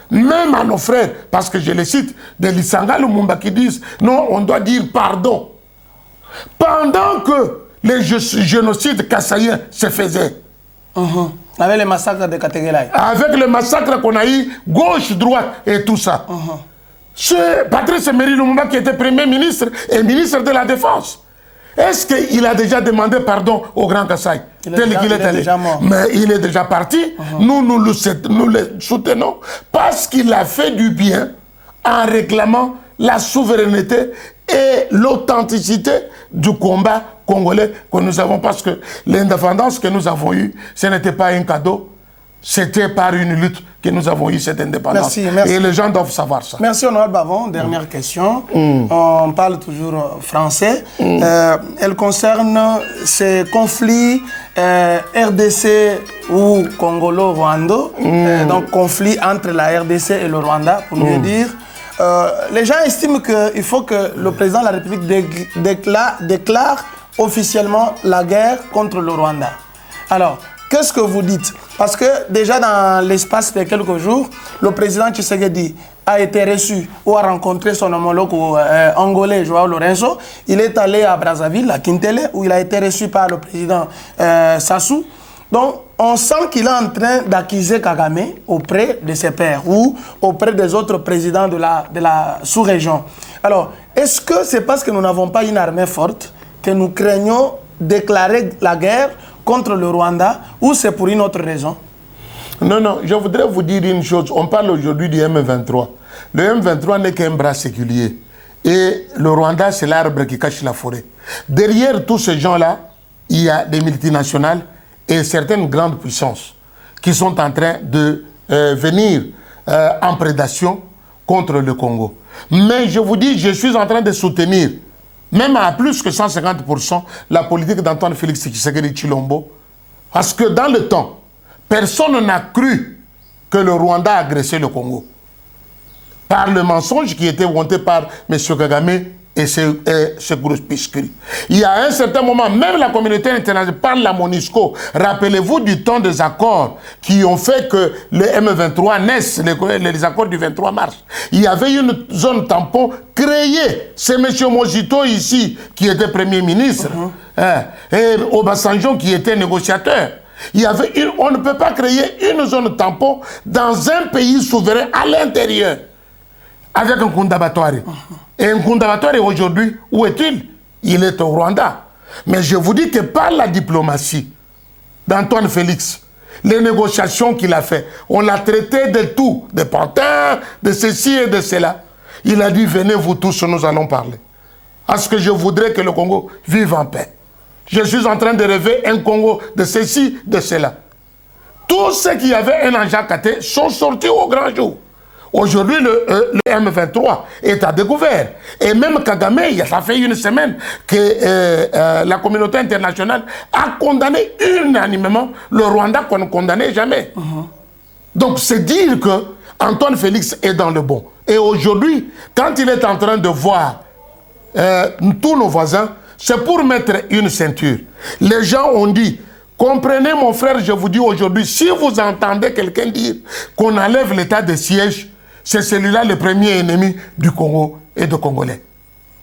même à nos frères, parce que je les cite, de Lisanga Lumumba qui disent, non, on doit dire pardon. Pendant que les génocides kassaïens se faisaient, avec les massacres de Kategelai. Avec le massacre qu'on a eu, gauche, droite et tout ça. C'est Patrice Emery Lumumba qui était Premier ministre et ministre de la Défense. Est-ce qu'il a déjà demandé pardon au Grand Kassai? Tel qu'il est allé. Mais il est déjà parti. Nous le soutenons parce qu'il a fait du bien en réclamant la souveraineté et l'authenticité du combat congolais que nous avons, parce que l'indépendance que nous avons eue, ce n'était pas un cadeau, c'était par une lutte que nous avons eu cette indépendance. Merci. Et les gens doivent savoir ça. Merci Honorable Bavon. Dernière question. On parle toujours français. Elle concerne ces conflits RDC ou Congolo-Rwando, donc conflit entre la RDC et le Rwanda, pour mieux dire. Les gens estiment qu'il faut que le président de la République déclare officiellement la guerre contre le Rwanda. Alors, qu'est-ce que vous dites? Parce que déjà dans l'espace de quelques jours, le président Tshisekedi a été reçu ou a rencontré son homologue angolais, Joao Lourenço. Il est allé à Brazzaville, à Kintele, où il a été reçu par le président Sassou. Donc, on sent qu'il est en train d'accuser Kagame auprès de ses pairs ou auprès des autres présidents de la sous-région. Alors, est-ce que c'est parce que nous n'avons pas une armée forte que nous craignons déclarer la guerre contre le Rwanda ou c'est pour une autre raison? Non, non, je voudrais vous dire une chose. On parle aujourd'hui du M23. Le M23 n'est qu'un bras séculier. Et le Rwanda, c'est l'arbre qui cache la forêt. Derrière tous ces gens-là, il y a des multinationales et certaines grandes puissances qui sont en train de venir en prédation contre le Congo. Mais je vous dis, je suis en train de soutenir, même à plus que 150%, la politique d'Antoine Félix Tshisekedi Tshilombo, parce que dans le temps, personne n'a cru que le Rwanda a agressé le Congo. Par le mensonge qui était monté par M. Kagame et ce groupuscule. Il y a un certain moment, même la communauté internationale, par la MONUSCO, rappelez-vous du temps des accords qui ont fait que le M23 naissent, les accords du 23 mars. Il y avait une zone tampon créée. C'est M. Mojito ici qui était Premier ministre, et Obasanjo qui était négociateur. Il y avait on ne peut pas créer une zone tampon dans un pays souverain à l'intérieur avec un Kundabatware. Et un Kundabatware aujourd'hui, où est-il? Il est au Rwanda. Mais je vous dis que par la diplomatie d'Antoine Félix, les négociations qu'il a fait, on l'a traité de tout, de pantins, de ceci et de cela. Il a dit, venez vous tous, nous allons parler. Parce que je voudrais que le Congo vive en paix. Je suis en train de rêver un Congo de ceci, de cela. Tous ceux qui avaient un ange à caté sont sortis au grand jour. Aujourd'hui, le M23 est à découvert. Et même Kagame, ça fait une semaine que la communauté internationale a condamné unanimement le Rwanda qu'on ne condamnait jamais. Donc, c'est dire que Antoine Félix est dans le bon. Et aujourd'hui, quand il est en train de voir tous nos voisins, c'est pour mettre une ceinture. Les gens ont dit, comprenez mon frère, je vous dis aujourd'hui, si vous entendez quelqu'un dire qu'on enlève l'état de siège, c'est celui-là le premier ennemi du Congo et des Congolais.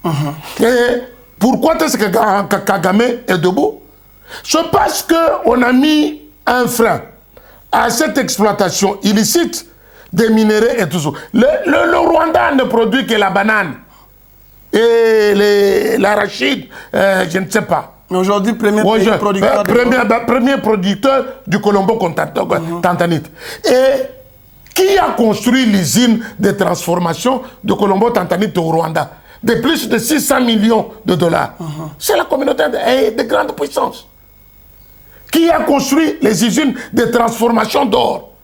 Et pourquoi est-ce que Kagame est debout? C'est parce qu'on a mis un frein à cette exploitation illicite des minéraux et tout ça. Le Rwanda ne produit que la banane et l'arachide, je ne sais pas. Mais aujourd'hui, premier producteur du Colombo-Tantanite. Et qui a construit l'usine de transformation de Colombo-Tantanite au Rwanda de plus de 600 millions de dollars? C'est la communauté de grande puissance. Qui a construit les usines de transformation d'or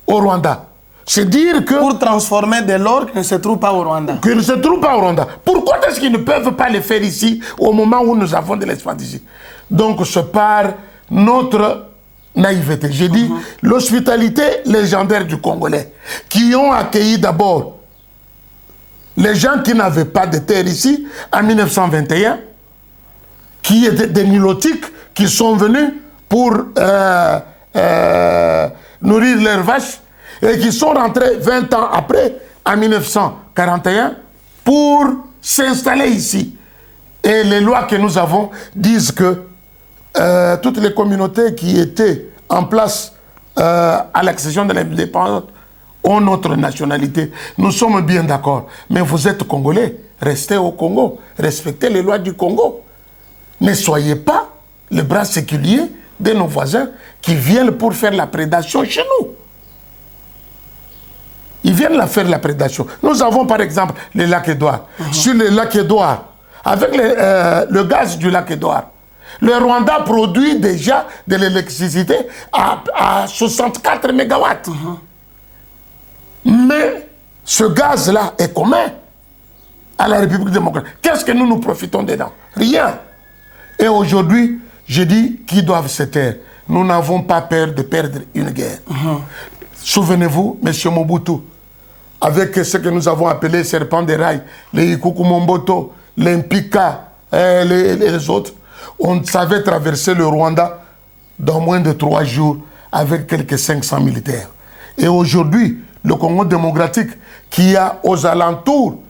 au Rwanda? C'est dire que... Pour transformer de l'or qui ne se trouve pas au Rwanda. Qui ne se trouve pas au Rwanda. Pourquoi est-ce qu'ils ne peuvent pas le faire ici au moment où nous avons de l'espace ici? Donc, c'est par notre naïveté. J'ai dit l'hospitalité légendaire du Congolais, qui ont accueilli d'abord les gens qui n'avaient pas de terre ici en 1921, qui étaient des nilotiques, qui sont venus pour nourrir leurs vaches, et qui sont rentrés 20 ans après, en 1941, pour s'installer ici. Et les lois que nous avons disent que toutes les communautés qui étaient en place à l'accession de l'indépendance ont notre nationalité. Nous sommes bien d'accord. Mais vous êtes Congolais, restez au Congo, respectez les lois du Congo. Ne soyez pas le bras séculier de nos voisins qui viennent pour faire la prédation chez nous. Ils viennent faire la prédation. Nous avons par exemple le lac Édouard. Sur le lac Édouard, avec le gaz du lac Édouard, le Rwanda produit déjà de l'électricité à 64 mégawatts. Mais ce gaz-là est commun à la République démocratique. Qu'est-ce que nous profitons dedans? Rien. Et aujourd'hui, je dis qu'ils doivent se taire. Nous n'avons pas peur de perdre une guerre. Souvenez-vous, M. Mobutu, avec ce que nous avons appelé serpent de rail, les Ikukumomboto, les Mpika, les autres, on savait traverser le Rwanda dans moins de 3 jours avec quelques 500 militaires. Et aujourd'hui, le Congo démocratique, qui a aux alentours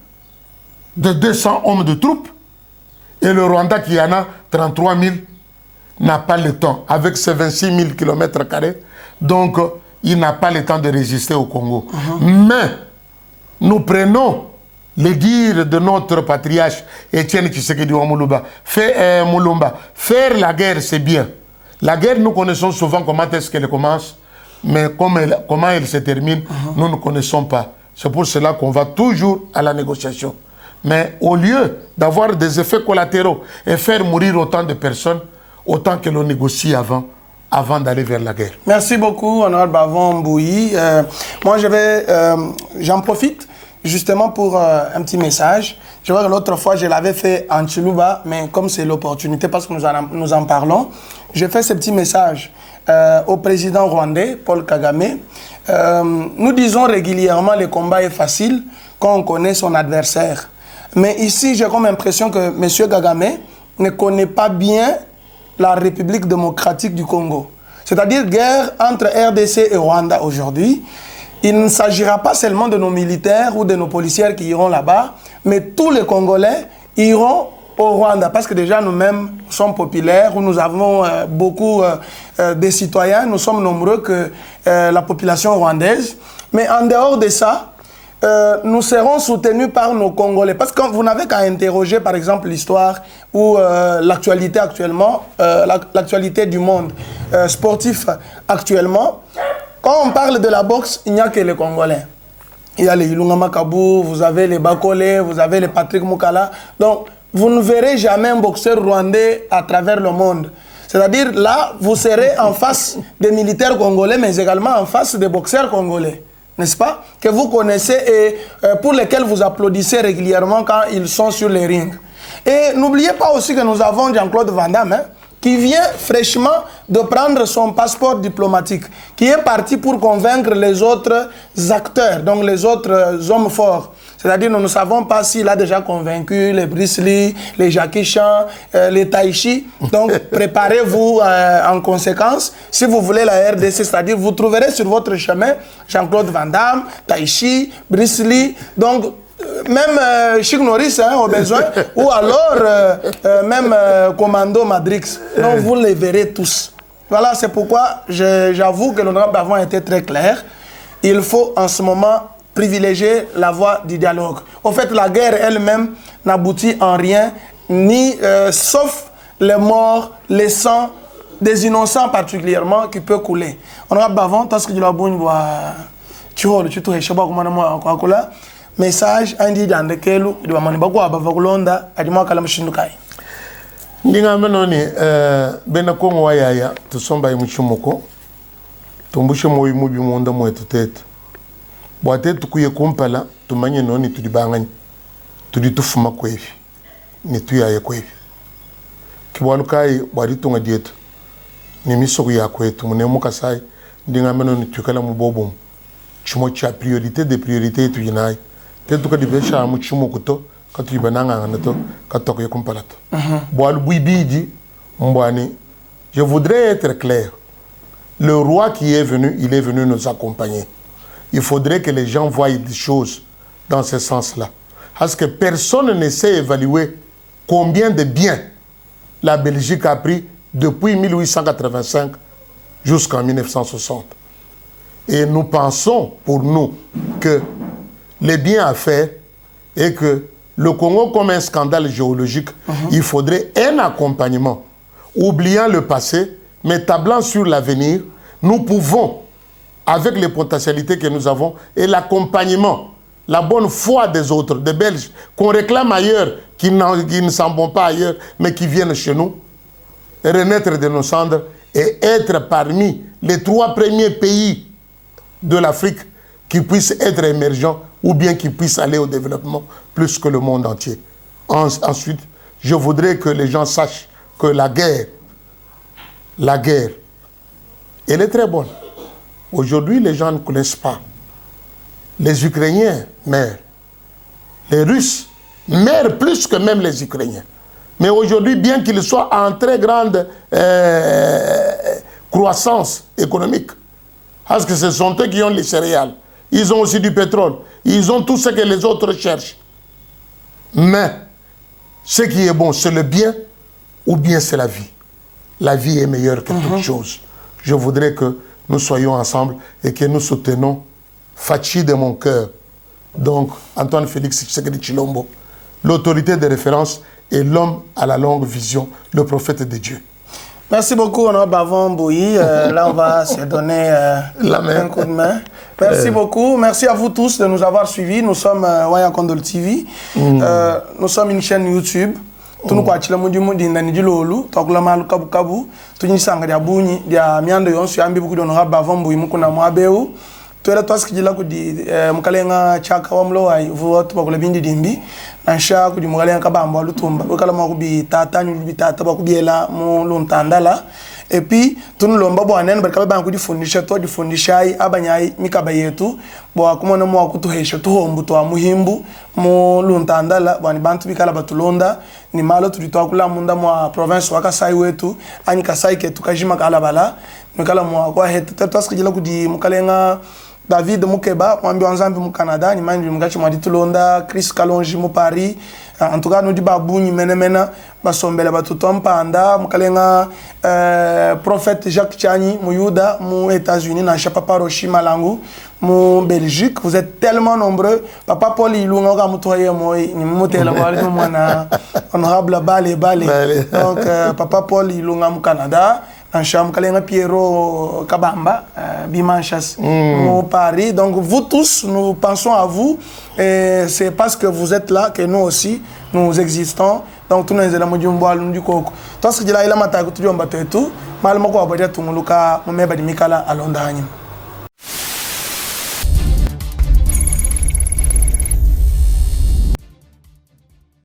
de 200 hommes de troupes, et le Rwanda qui en a 33 000, n'a pas le temps, avec ses 26 000 km², donc il n'a pas le temps de résister au Congo. Mais nous prenons les dires de notre patriarche Étienne Tshisekedi Mulumba. Faire la guerre, c'est bien. La guerre, nous connaissons souvent comment est-ce qu'elle commence, mais comment elle se termine, nous ne connaissons pas. C'est pour cela qu'on va toujours à la négociation. Mais au lieu d'avoir des effets collatéraux et faire mourir autant de personnes, autant que l'on négocie avant, avant d'aller vers la guerre. Merci beaucoup, honorable Bavon Mbouyi. Moi, j'en profite justement pour un petit message. Je vois que l'autre fois, je l'avais fait en Chiluba, mais comme c'est l'opportunité, parce que nous en parlons, je fais ce petit message au président rwandais, Paul Kagame. Nous disons régulièrement que le combat est facile quand on connaît son adversaire. Mais ici, j'ai comme impression que M. Kagame ne connaît pas bien la République démocratique du Congo. C'est-à-dire guerre entre RDC et Rwanda aujourd'hui. Il ne s'agira pas seulement de nos militaires ou de nos policiers qui iront là-bas, mais tous les Congolais iront au Rwanda, parce que déjà nous-mêmes sommes populaires, nous avons beaucoup de citoyens, nous sommes nombreux que la population rwandaise. Mais en dehors de ça, nous serons soutenus par nos Congolais. Parce que vous n'avez qu'à interroger, par exemple, l'histoire ou l'actualité actuellement, l'actualité du monde sportif actuellement. Quand on parle de la boxe, il n'y a que les Congolais. Il y a les Ilunga Makabu, vous avez les Bakole, vous avez les Patrick Moukala. Donc, vous ne verrez jamais un boxeur rwandais à travers le monde. C'est-à-dire, là, vous serez en face des militaires congolais, mais également en face des boxeurs congolais. N'est-ce pas? Que vous connaissez et pour lesquels vous applaudissez régulièrement quand ils sont sur les rings. Et n'oubliez pas aussi que nous avons Jean-Claude Van Damme, qui vient fraîchement de prendre son passeport diplomatique, qui est parti pour convaincre les autres acteurs, donc les autres hommes forts. C'est-à-dire, nous ne savons pas s'il a déjà convaincu les Bruce Lee, les Jackie Chan, les Tai Chi. Donc, préparez-vous en conséquence. Si vous voulez la RDC, c'est-à-dire, vous trouverez sur votre chemin Jean-Claude Van Damme, Tai Chi, Bruce Lee. Donc, même Chic Norris, au besoin, ou alors même Commando Madrix. Donc, vous les verrez tous. Voilà, c'est pourquoi j'avoue que l'honorable Bavon a été très clair. Il faut en ce moment privilégier la voie du dialogue. En fait, la guerre elle-même n'aboutit en rien, ni sauf les morts, les sangs des innocents particulièrement qui peut couler. Honorable Bavon, tout ce que tu as dit, message andi dande kelu di bamani bagwa bavakulonda adimwa kala mshindukai ndinga menoni bena kongo wayaya tusomba imuchumuko tumbushe moyi mubi monda mwetu tetu bwate tukuye kumpala tumanye noni tudibanganye tuditufuma kwevi ni tuyaye kwevi kibwalukai bwaritunga dietu ni misoko ya kwetu munemuka sai ndinga menoni tukala mubobo chumo cha priorité de priorité tuyinai tetuka dibesha muchumo kuto katu ibananga nato katoko yekompalato boal buibidi mbwani. Je voudrais être clair. Le roi qui est venu, il est venu nous accompagner. Il faudrait que les gens voient des choses dans ce sens-là. Parce que personne ne sait évaluer combien de biens la Belgique a pris depuis 1885 jusqu'en 1960. Et nous pensons, pour nous, que les biens à faire et que le Congo, comme un scandale géologique, il faudrait un accompagnement. Oubliant le passé, mais tablant sur l'avenir, nous pouvons, avec les potentialités que nous avons et l'accompagnement, la bonne foi des autres, des Belges, qu'on réclame ailleurs, qui ne s'en vont pas ailleurs, mais qui viennent chez nous, renaître de nos cendres et être parmi les 3 premiers pays de l'Afrique qui puissent être émergents ou bien qui puissent aller au développement plus que le monde entier. Ensuite, je voudrais que les gens sachent que la guerre, elle est très bonne. Aujourd'hui, les gens ne connaissent pas. Les Ukrainiens meurent. Les Russes meurent plus que même les Ukrainiens. Mais aujourd'hui, bien qu'ils soient en très grande croissance économique, parce que ce sont eux qui ont les céréales, ils ont aussi du pétrole, ils ont tout ce que les autres cherchent. Mais ce qui est bon, c'est le bien ou bien c'est la vie. La vie est meilleure que toute chose. Je voudrais que nous soyons ensemble et que nous soutenons Fachi de mon cœur. Donc, Antoine Félix Tshisekedi Tshilombo, l'autorité de référence et l'homme à la longue vision, le prophète de Dieu. Merci beaucoup, honorable Bavon Mbouyi. Là, on va se donner un coup de main. Merci beaucoup. Merci à vous tous de nous avoir suivis. Nous sommes Waya Kondol TV. Nous sommes une chaîne YouTube. tunu kwa chila mudimu di ndani dilolu tokula malu kabu kabu tunyi sanga dia bunyi dia miando yonsu yambi bukudo no haba vombu imukuna mwabeu tuela twaski jila kudi mukalenga chaka wa mlo ai vuotu bakula bindi dimbi nansha kudi mukalenga kabambo lutumba ukala makubi tata nyubi tata bakubiela mu luntandala et puis tunu lomba bwana barka ba kudi fundisha to di fundishai abanyai mikaba yetu bo kumona mu akutuhesha tuhombu to muhimbu mu luntandala bwana bantu bikala batulonda ni malo tulitwa kula munda mwa province waka sai wetu ani kasai ke tukajima kala bala mikala mu kwa heta twaski jila kudi mukalenga David Mukeba, mwambi wanzambi mu Canada, ni mandi mgachi mwadi tulonda, Chris Kalonji mu Paris, en tout cas nous di babu ni mena basombele batutompa anda mukalenga prophète Jacques Chani mu Yuda mu États-Unis na chapa Hiroshima langu mu Belgique. Vous êtes tellement nombreux. Papa Paul Ilunga ka mutoye moy ni mutela bali mwana honorable Bale. Donc Papa Paul Ilunga mu Canada. En chambre, Piero Kabamba, Bimanchas, au Paris. Donc, vous tous, nous pensons à vous. Et c'est parce que vous êtes là que nous aussi, nous existons. Donc, tout le monde est du coco. Toi, ce que tu as dit, tu as dit, tu as dit, tu as dit, tu as dit, tu as dit, tu as dit, tu as dit,